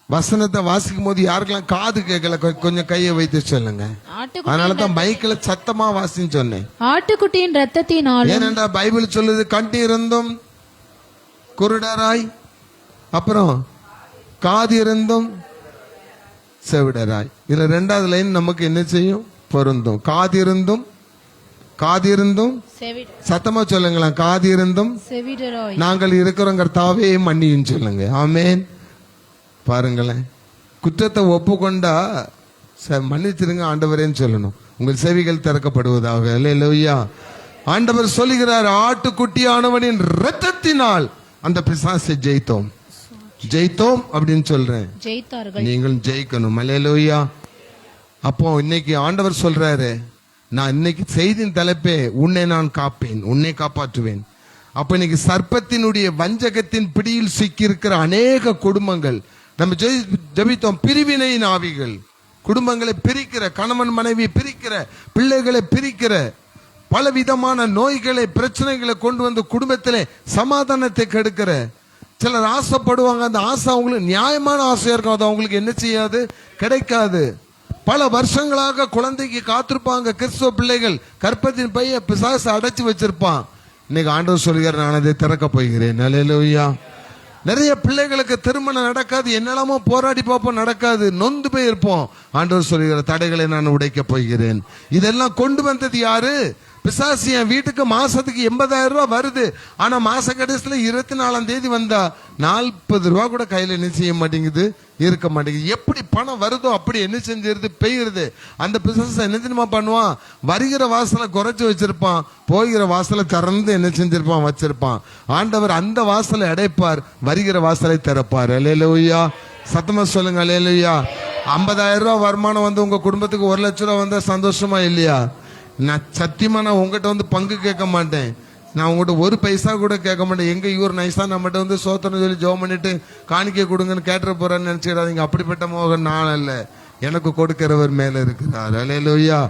வசனத்தை வாசிக்கும் போது யாருக்கெல்லாம் காது கேட்கல கொஞ்சம் கையை வைத்து சொல்லுங்க. அதனாலதான் மைக்கில சத்தமா வாசின்னு சொன்னேன். ஆட்டுக்குட்டியின் இரத்தத்தினாலும். ஏனென்றா பைபிள் சொல்லுது, கண்ணி இருந்தும் குருடராய், அப்புறம் காது இருந்தும் செவிடராய். இதுல 2வது லைன் நமக்கு என்ன செய்யும்? பொருந்தும். காதிருந்தும் சத்தமா சொல்லுங்களேன். காதிருந்தும் நாங்கள் இருக்கிறோம் கர்த்தாவே மன்னியும் சொல்லுங்க. ஆமேன். பாருங்களேன், குற்றத்தை ஒப்புக்கொண்டா மன்னிச்சிருங்க ஆண்டவரேன்னு சொல்லணும். உங்கள் செவிகள் திறக்கப்படுவதாக. அல்லேலூயா. ஆண்டவர் சொல்லுகிறார், ஆட்டுக்குட்டியானவனின் இரத்தத்தினால் அந்த பிசாசை ஜெயித்தோம் அப்படின்னு சொல்றேன். நீங்கள் ஜெயிக்கணும். அல்லேலூயா. அப்போ இன்னைக்கு ஆண்டவர் சொல்றாரு, நான் இன்னைக்கு செய்தின் தலைப்பே உன்னை நான் காப்பேன், உன்னை காப்பாற்றுவேன். அப்ப இன்னைக்கு சர்ப்பத்தினுடைய வஞ்சகத்தின் பிடியில் சிக்கி இருக்கிற அநேக குடும்பங்கள் நம்ம ஜெபித்தோம். பிரிவினையின் ஆவிகள் குடும்பங்களை பிரிக்கிற, கணவன் மனைவி பிரிக்கிற, பிள்ளைகளை பிரிக்கிற, பலவிதமான நோய்களை பிரச்சனைகளை கொண்டு வந்து குடும்பத்திலே சமாதானத்தை கெடுக்கிற. சிலர் ஆசைப்படுவாங்க, அந்த ஆசை அவங்களுக்கு நியாயமான ஆசையா இருக்கும், அது அவங்களுக்கு என்ன செய்யாது? கிடைக்காது. பல வருஷங்களாக குழந்தைக்கு காத்திருப்பாங்க. கிறிஸ்துவ பிள்ளைகள் கற்பத்தின் பைய பிசாசு அடைச்சு வச்சிருப்பான். இன்னைக்கு ஆண்டவர் சொல்கிறார், நான் அதை திறக்க போகிறேன். அல்லேலூயா. நிறைய பிள்ளைகளுக்கு திருமணம் நடக்காது, என்னெல்லாமோ போராடி பார்ப்போம், நடக்காது, நொந்து போய் இருப்போம். ஆண்டவர் சொல்கிற தடைகளை நான் உடைக்க போகிறேன். இதெல்லாம் கொண்டு வந்தது யாரு? பிசாசு. என் வீட்டுக்கு மாசத்துக்கு 80,000 ரூபாய் வருது, ஆனா மாச கடைசியில 24ஆம் தேதி வந்தா 40 ரூபா கூட கையில என்ன செய்ய மாட்டேங்குது, இருக்க மாட்டேங்குது. எப்படி பணம் வருதோ அப்படி என்ன செஞ்சிருது, பெய்யுறது. அந்த பிசாசு என்ன தெரியுமா பண்ணுவான்? வருகிற வாசலை குறைச்சு வச்சிருப்பான், போகிற வாசலை திறந்து என்ன செஞ்சிருப்பான், வச்சிருப்பான். ஆண்டவர் அந்த வாசலை அடைப்பார், வருகிற வாசலை திறப்பார். அல்லேலூயா. சத்தமா சொல்லுங்க. அல்லேலூயா. 50,000 ரூபாய் வருமானம் வந்து உங்க குடும்பத்துக்கு 1 லட்சம் ரூபாய் வந்தா சந்தோஷமா இல்லையா? நான் சத்தியமா நான் உங்ககிட்ட வந்து பங்கு கேட்க மாட்டேன், நான் உங்கள்கிட்ட 1 பைசா கூட கேட்க மாட்டேன். எங்க இவர் நைஸா நம்மகிட்ட வந்து சோத்திரம் சொல்லி ஜெபம் பண்ணிட்டு காணிக்கை கொடுங்கன்னு கேட்டுற போறான்னு நினைச்சிடாதீங்க. அப்படிப்பட்ட மோகன் நான் அல்ல, எனக்கு கொடுக்கிறவர் மேல இருக்கிறார். அல்லேலூயா.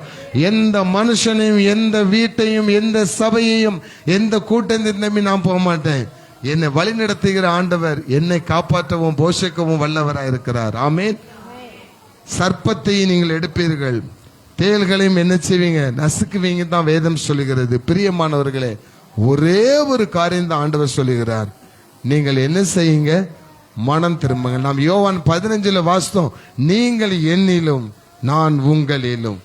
எந்த மனுஷனையும், எந்த வீட்டையும், எந்த சபையையும், எந்த கூட்டத்தையும் நம்பி நான் போக மாட்டேன். என்னை வழி நடத்துகிற ஆண்டவர் என்னை காப்பாற்றவும் போஷிக்கவும் வல்லவராய் இருக்கிறார். ஆமென். சர்ப்பத்தை நீங்கள் எடுப்பீர்கள், தேள்களையும் என்ன செய்வீங்க, நசுக்குவீங்க தான் வேதம் சொல்லுகிறது. பிரியமானவர்களே, ஒரே ஒரு காரியம் தான் ஆண்டவர் சொல்லுகிறார், நீங்கள் என்ன செய்யுங்க, மனம் திரும்புங்க. நாம் யோவான் 15 வாசித்தோம், நீங்கள் என்னிலும் நான் உங்களிலும்,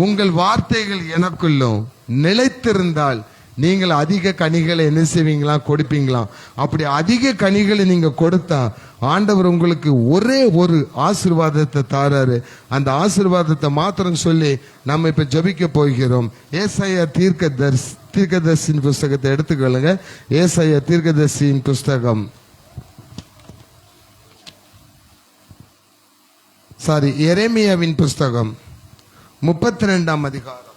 உங்கள் வார்த்தைகள் எனக்குள்ளும் நிலைத்திருந்தால் நீங்கள் அதிக கனிகளை என்ன செய்வீங்களா, கொடுப்பீங்களாம். அப்படி அதிக கனிகளை நீங்க கொடுத்தா ஆண்டவர் உங்களுக்கு ஒரே ஒரு ஆசீர்வாதத்தை தாராரு. அந்த ஆசீர்வாதத்தை மாத்திரம் சொல்லி நம்ம இப்ப ஜெபிக்க போகிறோம். ஏசாயா தீர்க்கதரிசியின் புஸ்தகத்தை எடுத்துக்கொள்ளுங்க. ஏசாயா தீர்க்கதரிசியின் புஸ்தகம், எரேமியாவின் புஸ்தகம் 32ஆம் அதிகாரம்.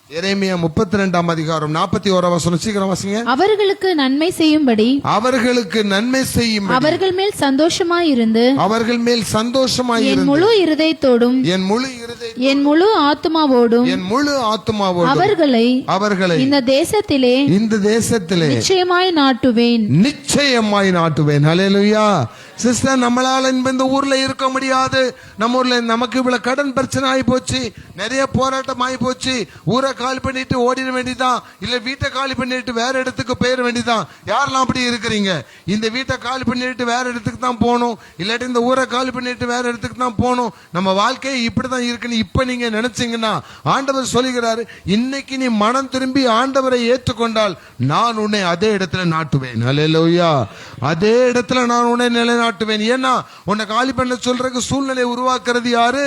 எரேமியா 32ஆம் அதிகாரம் 41ஆம் வசனம். சீக்கிரம் வாசிங்க. அவர்களுக்கு நன்மை செய்யும்படி, அவர்களுக்கு நன்மை செய்யும், அவர்கள் மேல் சந்தோஷமாயிருந்து, அவர்கள் மேல் சந்தோஷமாயிருந்து, என் முழு இருதயத்தோடும், என் முழு ஆத்துமாவோடும், அவர்களை இந்த தேசத்திலே நிச்சயமாய் நாட்டுவேன், நிச்சயமாய் நாட்டுவேன். ஹல்லேலூயா. சிஸ்டர், நம்மளால இந்த ஊர்ல இருக்க முடியாது. நம்ம ஊர்ல நமக்கு இவ்வளவு கடன் பிரச்சனை ஆகி போச்சு, நிறைய போராட்டம் ஆகி போச்சு, ஊரை காலி பண்ணிட்டு ஓடிட வேண்டியதான், இல்ல வீட்டை காலி பண்ணிட்டு வேற இடத்துக்கு போயிட வேண்டியதான். யாரெல்லாம் அப்படி இருக்கிறீங்க? இந்த வீட்டை காலி பண்ணிட்டு வேற இடத்துக்கு தான் போகணும், இல்லாட்டி இந்த ஊரை காலி பண்ணிட்டு வேற இடத்துக்கு தான் போகணும், நம்ம வாழ்க்கை இப்படிதான் இருக்குன்னு இப்ப நீங்க நினைச்சீங்கன்னா ஆண்டவர் சொல்லுகிறாரு, இன்னைக்கு நீ மனம் திரும்பி ஆண்டவரை ஏற்றுக்கொண்டால் நான் உன்னை அதே இடத்துல நாட்டுவேன். ஹல்லேலூயா. அதே இடத்துல நான் உன்னை நிலைநாட்டுவேன். ஏன்னா உன்னை காலி பண்ண சொல்றதுக்கு சூழ்நிலை உருவாக்குறது யாரு?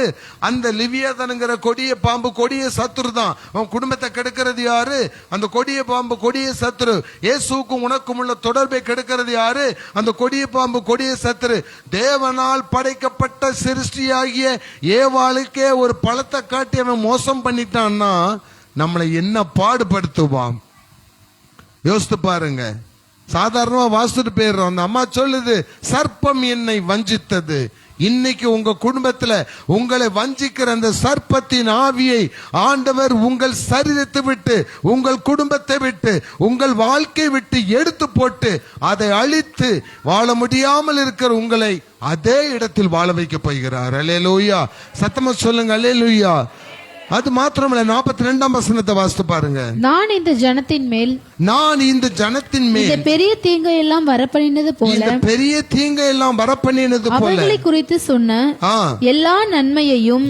அந்த லிவியாதனுங்கிற கொடிய பாம்பு, கொடிய சத்துரு தான். அவன் குடும்பத்தை கெடுக்கிறது யாரு? அந்த கொடிய பாம்பு, கொடிய சத்துரு. இயேசுவுக்கும் உனக்கும் உள்ள தொடர்பை கெடுக்கிறது யாரு? அந்த கொடிய பாம்பு, கொடிய சத்துரு. தேவனால் படைக்கப்பட்ட சிருஷ்டியாகிய ஏவாளுக்கே ஒரு பழத்தை காட்டி அவன் மோசம் பண்ணிட்டான்னா நம்மளை என்ன பாடுபடுத்துவான் யோசித்து பாருங்க. சாதாரணமா வாசிட்டு போயிடுறோம். அந்த அம்மா சொல்லுது, சர்ப்பம் என்னை வஞ்சித்தது. இன்னைக்கு உங்க குடும்பத்துல உங்களை வஞ்சிக்கிற அந்த சர்ப்பத்தின் ஆவியை ஆண்டவர் உங்கள் சரீரத்தை விட்டு, உங்கள் குடும்பத்தை விட்டு, உங்கள் வாழ்க்கை விட்டு எடுத்து போட்டு அதை அழித்து வாழ முடியாமல் இருக்கிற உங்களை அதே இடத்தில் வாழ வைக்க போகிறார். அல்லேலூயா. சத்தமா சொல்லுங்க அல்லேலூயா. அது மாத்திரமல்ல, 42ஆம் வசனத்தை வாசித்து பாருங்க. நான் இந்த ஜனத்தின் மேல் இந்த பெரிய தீங்கை எல்லாம் வரப்பண்ணினது போல, பெரிய தீங்கை எல்லாம் வரப்பண்ணினது போல அவர்களை குறித்து சொன்ன எல்லா நன்மையையும்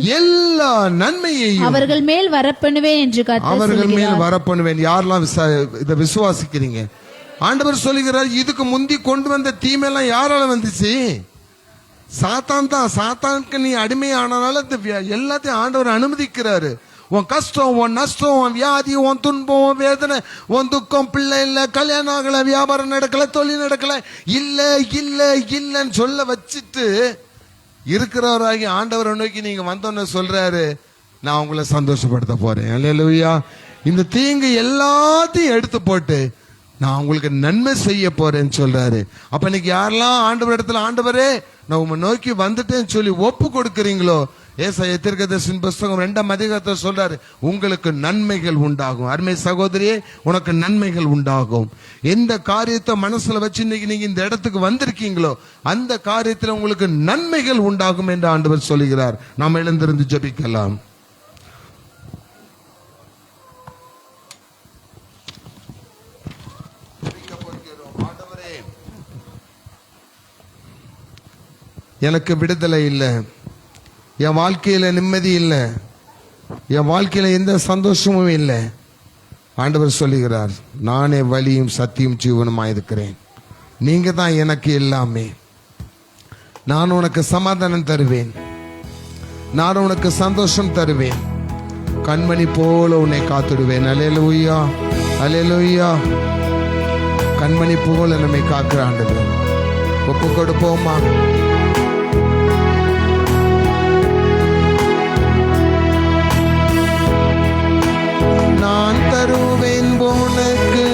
அவர்கள் மேல் வரப்பண்ணுவேன் என்று கர்த்தர் அவர்கள் மேல் வரப்பண்ணுவேன். யாரெல்லாம் இதை விசுவாசிக்கிறீங்க? ஆண்டவர் சொல்லுகிறார், இதுக்கு முந்தி கொண்டு வந்த தீமையெல்லாம் யாரால வந்துச்சு? சாத்தான் தான். சாத்தானுக்கு நீ அடிமையானனால எல்லாத்தையும் ஆண்டவர் அனுமதிக்கிறாரு. உன் கஷ்டம், உன் நஷ்டம், உன் வியாதி, உன் துன்பம், உன் வேதனை, உன் துக்கம், பிள்ளை இல்ல, கல்யாணம் ஆகல, வியாபாரம் நடக்கல, தொழில் நடக்கல, இல்ல இல்ல இல்லன்னு சொல்ல வச்சுட்டு இருக்கிறவராகி ஆண்டவரை நோக்கி நீங்க வந்தோன்னு சொல்றாரு, நான் உங்களை சந்தோஷப்படுத்த போறேன். அல்லேலூயா. இந்த தீங்கு எல்லாத்தையும் எடுத்து போட்டு நான் உங்களுக்கு நன்மை செய்ய போறேன்னு சொல்றாரு. அப்ப இன்னைக்கு யாரெல்லாம் ஆண்டவர் இடத்துல, ஆண்டவரே நான் உங்களை நோக்கி வந்துட்டேன்னு சொல்லி ஒப்பு கொடுக்குறீங்களோ, ஏசாயா தீர்க்கதரிசியின் புஸ்தகம் 2ஆம் அதிகாரத்தை சொல்றாரு, உங்களுக்கு நன்மைகள் உண்டாகும். அருமை சகோதரியே, உனக்கு நன்மைகள் உண்டாகும். எந்த காரியத்தை மனசுல வச்சு இன்னைக்கு நீங்க இந்த இடத்துக்கு வந்திருக்கீங்களோ அந்த காரியத்தில் உங்களுக்கு நன்மைகள் உண்டாகும் என்று ஆண்டவர் சொல்லுகிறார். நாம் எழுந்திருந்து ஜெபிக்கலாம். எனக்கு விடுதலை இல்லை, என் வாழ்க்கையில நிம்மதி இல்லை, என் வாழ்க்கையில எந்த சந்தோஷமும் இல்லை. ஆண்டவர் சொல்லுகிறார், நானே வழியும் சத்தியும் ஜீவனுமாய் இருக்கிறேன், நீங்க தான் எனக்கு எல்லாமே. நான் உனக்கு சமாதானம் தருவேன், நான் உனக்கு சந்தோஷம் தருவேன், கண்மணி போல உன்னை காத்துடுவேன். அல்லேலூயா, அல்லேலூயா. கண்மணி போல நம்மை காக்கிற ஆண்டவர். ஒப்பு கொடுப்போமா? நான் தருவேன் உனக்கு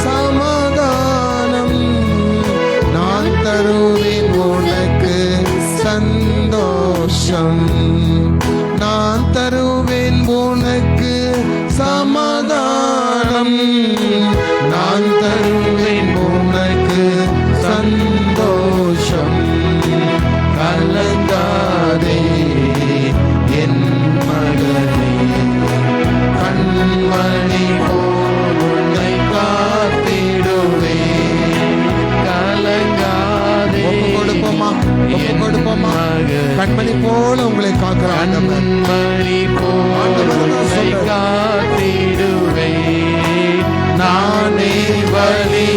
சமாதானம், நான் தருவேன் உனக்கு சந்தோஷம், நான் தருவேன் உனக்கு சமாதானம், நான் தருவேன் உனக்கு சந்தோஷம். கலங்காதே என் மகனே, கண்மணி போல ஒப்பு கொடுப்போமா? கண்மணி போல உங்களை காக்கிற ஆண்டவர். கண்மணி போலை காத்திடுவே. நானே வழி,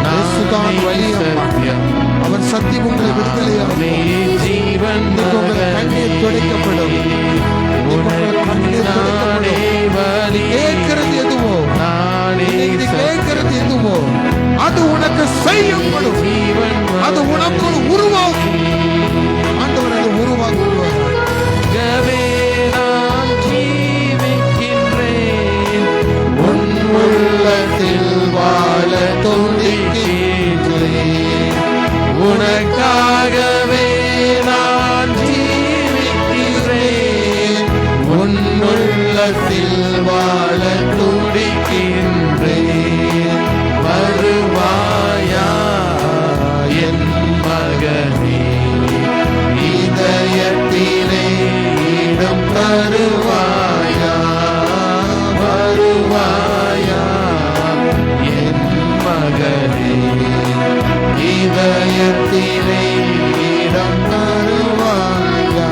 இயேசுதான் வழி அம்மா. அவர் சத்தியம் உங்களை விடுதலையாமே. ஜீவன் உங்கள் கண்ணீர் துடைக்கப்படும். உங்கள் கண்ணீர் துடைக்கப்படும். கேட்கிறது எதுவோ, இன்னைக்கு கேட்கிறது எதுவோ அது உனக்கு செய்யப்படும். அது உனக்குள் உருவாகும். ஆண்டவர் அதை உருவாக்குவார். நான் ஜீவிக்கின்றேன், உன் உள்ளத்தில் வாழ துடிக்கின்றேன். உனக்காகவே நான் ஜீவிக்கின்றேன், உன் உள்ளத்தில் வாழ துடிக்கின்றேன். வருவாயா என் மகனே, இதயத்திலே இடம் தருவாயா. வருவாயா என் மகனே, இதயத்திலே இடம் தருவாயா.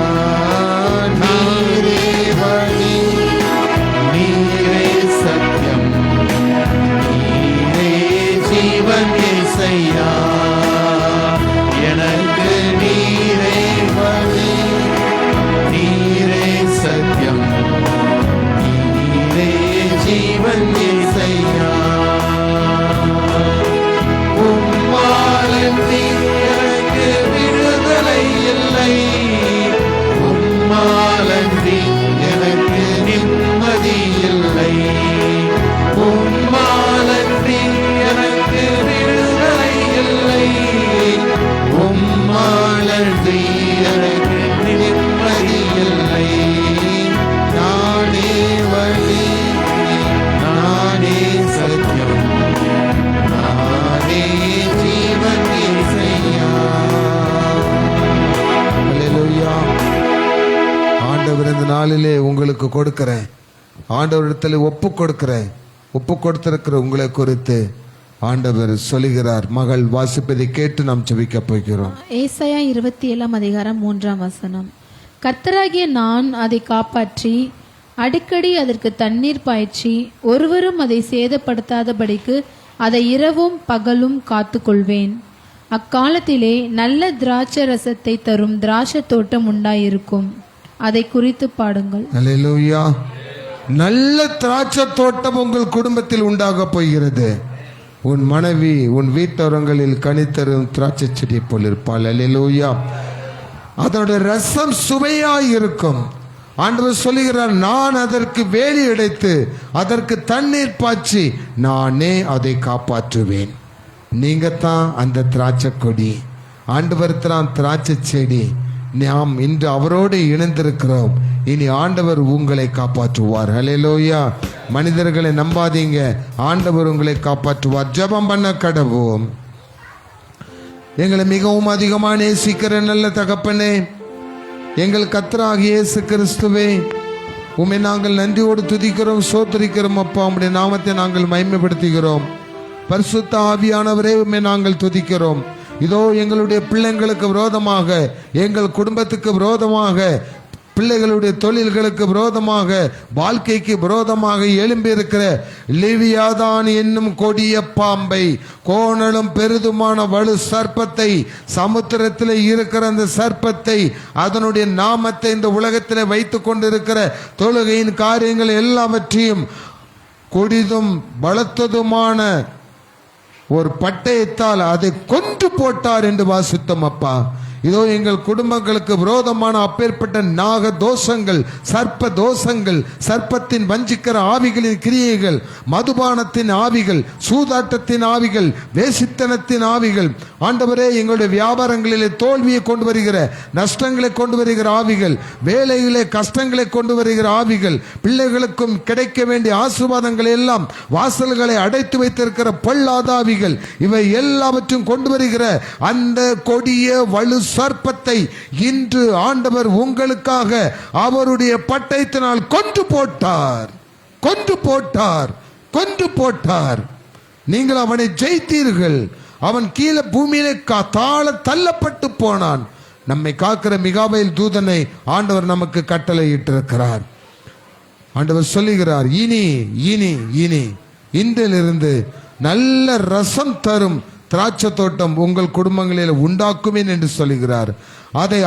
நீரே வழி, நீரே சத்தியம், நீரே ஜீவன் இசையா. எனக்கு நீரே வழி, நீரே சத்தியம், நீரே ஜீவன் இசையா. உம்மாலன்றி எனக்கு விடுதலை இல்லை, உம்மாலன்றி எனக்கு நிம்மதி இல்லை. உம்மாலன்றி எனக்கு விடுதலை இல்லை, உம்மாலன்றி எனக்கு நிம்மதி இல்லை. நானே வழி, நானே சத்தியம், நானே ஜீவன் இசையா. அல்லேலூயா. ஆண்டவர் இந்த நாளிலே உங்களுக்கு கொடுக்கிறேன். ஆண்டவரிடத்தில் ஒப்பு கொடுக்கிறேன். ஒப்பு கொடுத்திருக்கிற உங்களை குறித்து ஆண்டவர் சொல்லுகிறார். மகள் வாசிப்பதை கேட்டு நாம் ஜெபிக்க போகிறோம். ஏசாயா 27:3 கர்த்தராகிய நான் அதை காப்பாற்றி அடிக்கடி அதற்கு தண்ணீர் பாய்ச்சி ஒருவரும் அதை சேதப்படுத்தாதபடிக்கு அதை இரவும் பகலும் காத்துக்கொள்வேன். அக்காலத்திலே நல்ல திராட்சை ரசத்தை தரும் திராட்சை தோட்டம் உண்டாயிருக்கும். அதை குறித்து பாடுங்கள். அல்லேலூயா. நல்ல திராட்சை தோட்டம் உங்கள் குடும்பத்தில் உண்டாக போகிறது. உன் மனைவி உன் வீட்டோரங்களில் கனித்தரும் திராட்சை செடி போல் இருப்பாள். அல்லேலூயா. அதோட ரசம் சுவையாய் இருக்கும். ஆண்டவர் சொல்லுகிறார், நான் அதற்கு வேலி அடைத்து அதற்கு தண்ணீர் பாய்ச்சி நானே அதை காப்பாற்றுவேன். நீங்க தான் அந்த திராட்சை கொடி. ஆண்டவர் தான் திராட்சை செடி. நாம் இன்று அவரோடு இணைந்திருக்கிறோம். இனி ஆண்டவர் உங்களை காப்பாற்றுவார். ஹல்லேலூயா. மனிதர்களை நம்பாதீங்க, ஆண்டவர் உங்களை காப்பாற்றுவார். ஜெபம் பண்ண கடவோம். எங்களை மிகவும் அதிகமாக நேசிக்கிற நல்ல தகப்பனே, எங்கள் கர்த்தராகிய இயேசு கிறிஸ்துவே, உம்மை நாங்கள் நன்றியோடு துதிக்கிறோம், சோதரிக்கிறோம். அப்பா, உம்முடைய நாமத்தை நாங்கள் மகிமைப்படுத்துகிறோம். பரிசுத்த ஆவியானவரே, உம்மை நாங்கள் துதிக்கிறோம். இதோ எங்களுடைய பிள்ளைங்களுக்கு விரோதமாக, எங்கள் குடும்பத்துக்கு விரோதமாக, பிள்ளைகளுடைய தொழில்களுக்கு விரோதமாக, வாழ்க்கைக்கு விரோதமாக எழும்பி இருக்கிற லிவியாதான் என்னும் கொடிய பாம்பை, கோணலும் பெரிதுமான வலு சர்ப்பத்தை, சமுத்திரத்தில் இருக்கிற அந்த சர்ப்பத்தை, அதனுடைய நாமத்தை இந்த உலகத்தில் வைத்து கொண்டிருக்கிற தொழுகையின் காரியங்கள் எல்லாவற்றையும் கொடிதும் பலத்ததுமான ஒரு பட்டயத்தால் அதை கொன்று போட்டார் என்று வாசித்தோம். அப்பா, இதோ எங்கள் குடும்பங்களுக்கு விரோதமான அப்பேற்பட்ட நாக தோஷங்கள், சர்ப்ப தோஷங்கள், சர்ப்பத்தின் வஞ்சிக்கிற ஆவிகளின் கிரியைகள், மதுபானத்தின் ஆவிகள், சூதாட்டத்தின் ஆவிகள், வேசித்தனத்தின் ஆவிகள், ஆண்டவரே எங்களுடைய வியாபாரங்களிலே தோல்வியை கொண்டு வருகிற, நஷ்டங்களை கொண்டு வருகிற ஆவிகள், வேலையிலே கஷ்டங்களை கொண்டு வருகிற ஆவிகள், பிள்ளைகளுக்கும் கிடைக்க வேண்டிய ஆசீர்வாதங்களை எல்லாம் வாசல்களை அடைத்து வைத்திருக்கிற பொல்லாத ஆவிகள், இவை எல்லாவற்றையும் கொண்டு வருகிற அந்த கொடிய வலு சர்ப்பத்தை இன்று ஆண்டவர் உங்களுக்காக அவருடைய பட்டயத்தினால் கொன்று போட்டார், கொன்று போட்டார், கொன்று போட்டார். நீங்கள் அவனை ஜெயித்தீர்கள். அவன் கீழே பூமியிலே தாழ தள்ளப்பட்டு போனான். நம்மை காக்கிற மிகாவேல் தூதனை ஆண்டவர் நமக்கு கட்டளையிட்டிருக்கிறார். ஆண்டவர் சொல்லுகிறார், இனி இனி இனி இன்றிலிருந்து நல்ல ரசம் தரும் திராட்சை தோட்டம் உங்கள் குடும்பங்களில் உண்டாக்குவேன் என்று சொல்லுகிறார். அதை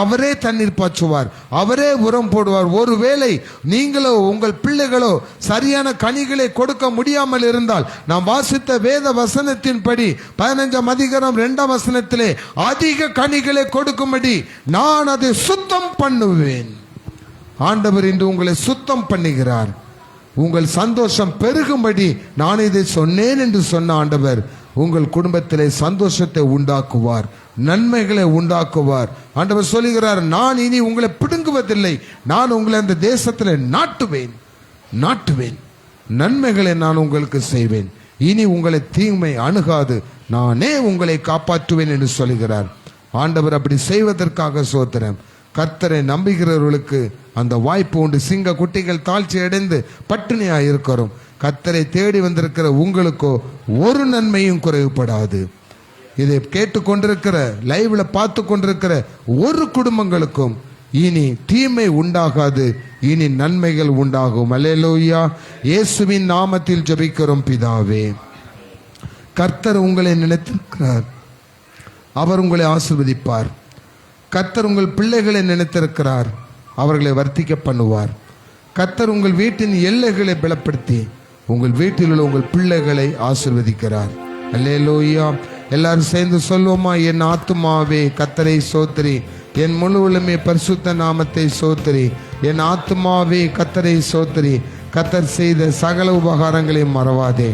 அவரே தண்ணீர் பாய்ச்சுவார், அவரே உரம் போடுவார். ஒருவேளை நீங்களோ உங்கள் பிள்ளைகளோ சரியான கனிகளை கொடுக்க முடியாமல் இருந்தால், நாம் வாசித்த வேத வசனத்தின்படி 15ஆம் அதிகாரம் 2ஆம் வசனத்திலே அதிக கனிகளை கொடுக்கும்படி நான் அதை சுத்தம் பண்ணுவேன். ஆண்டவர் இன்று உங்களை சுத்தம் பண்ணுகிறார். உங்கள் சந்தோஷம் பெருகும்படி நான் இதை சொன்னேன் என்று சொன்ன ஆண்டவர் உங்கள் குடும்பத்திலே சந்தோஷத்தை உண்டாக்குவார், நன்மைகளை உண்டாக்குவார். ஆண்டவர் சொல்லுகிறார், நான் இனி உங்களை பிடுங்குவதில்லை, நான் உங்களை அந்த தேசத்தில் நாட்டுவேன், நன்மைகளை நான் உங்களுக்கு செய்வேன், இனி உங்களை தீமை அணுகாது, நானே உங்களை காப்பாற்றுவேன் என்று சொல்லுகிறார். ஆண்டவர் அப்படி செய்வதற்காக சோத்திரம். கர்த்தரை நம்புகிறவர்களுக்கு அந்த வாய்ப்பு உண்டு. சிங்க குட்டிகள் தாழ்ச்சி அடைந்து பட்டினியாக இருக்கிறோம். கர்த்தரை தேடி வந்திருக்கிற உங்களுக்கோ ஒரு நன்மையும் குறைவுபடாது. இதை கேட்டுக்கொண்டிருக்கிற, லைவ்ல பார்த்து கொண்டிருக்கிற ஒரு குடும்பங்களுக்கும் இனி தீமை உண்டாகாது, இனி நன்மைகள் உண்டாகும். அல்லேலூயா. இயேசுவின் நாமத்தில் ஜெபிக்கிறோம் பிதாவே. கர்த்தர் உங்களை நினைத்திருக்கிறார், அவர் உங்களை ஆசீர்வதிப்பார். கர்த்தர் உங்கள் பிள்ளைகளை நினைத்திருக்கிறார், அவர்களை வர்த்திக்க பண்ணுவார். கர்த்தர் உங்கள் வீட்டின் எல்லைகளை பலப்படுத்தி உங்கள் வீட்டில் உள்ள உங்கள் பிள்ளைகளை ஆசீர்வதிக்கிறார். அல்லேலூயா. எல்லாரும் சேர்ந்து சொல்லுவோமா? என் ஆத்துமாவே கர்த்தரை சோத்திரி, என் முழு உள்ளமே பரிசுத்த நாமத்தை சோத்திரி. என் ஆத்துமாவே கர்த்தரை சோத்திரி, கர்த்தர் செய்த சகல உபகாரங்களையும் மறவாதே.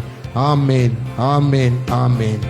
ஆமேன், ஆமேன், ஆமேன்.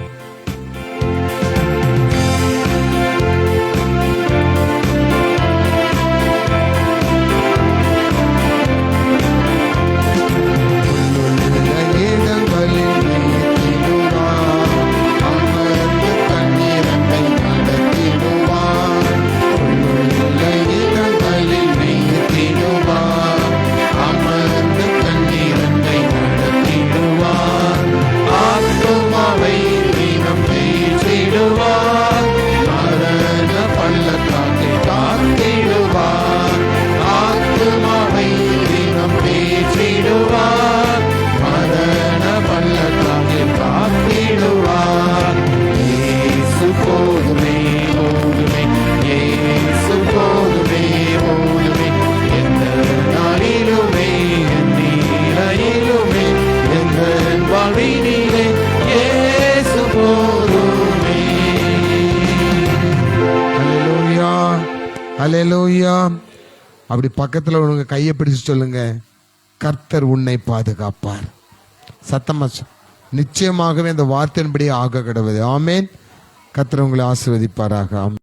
அல்லேலூயா. அப்படி பக்கத்தில் உங்க கையை பிடிச்சு சொல்லுங்க, கர்த்தர் உன்னை பாதுகாப்பார். சத்தமா நிச்சயமாகவே அந்த வார்த்தையின்படி ஆக கடவுது. ஆமேன். கர்த்தர் உங்களை ஆசீர்வதிப்பாராக. ஆமேன்.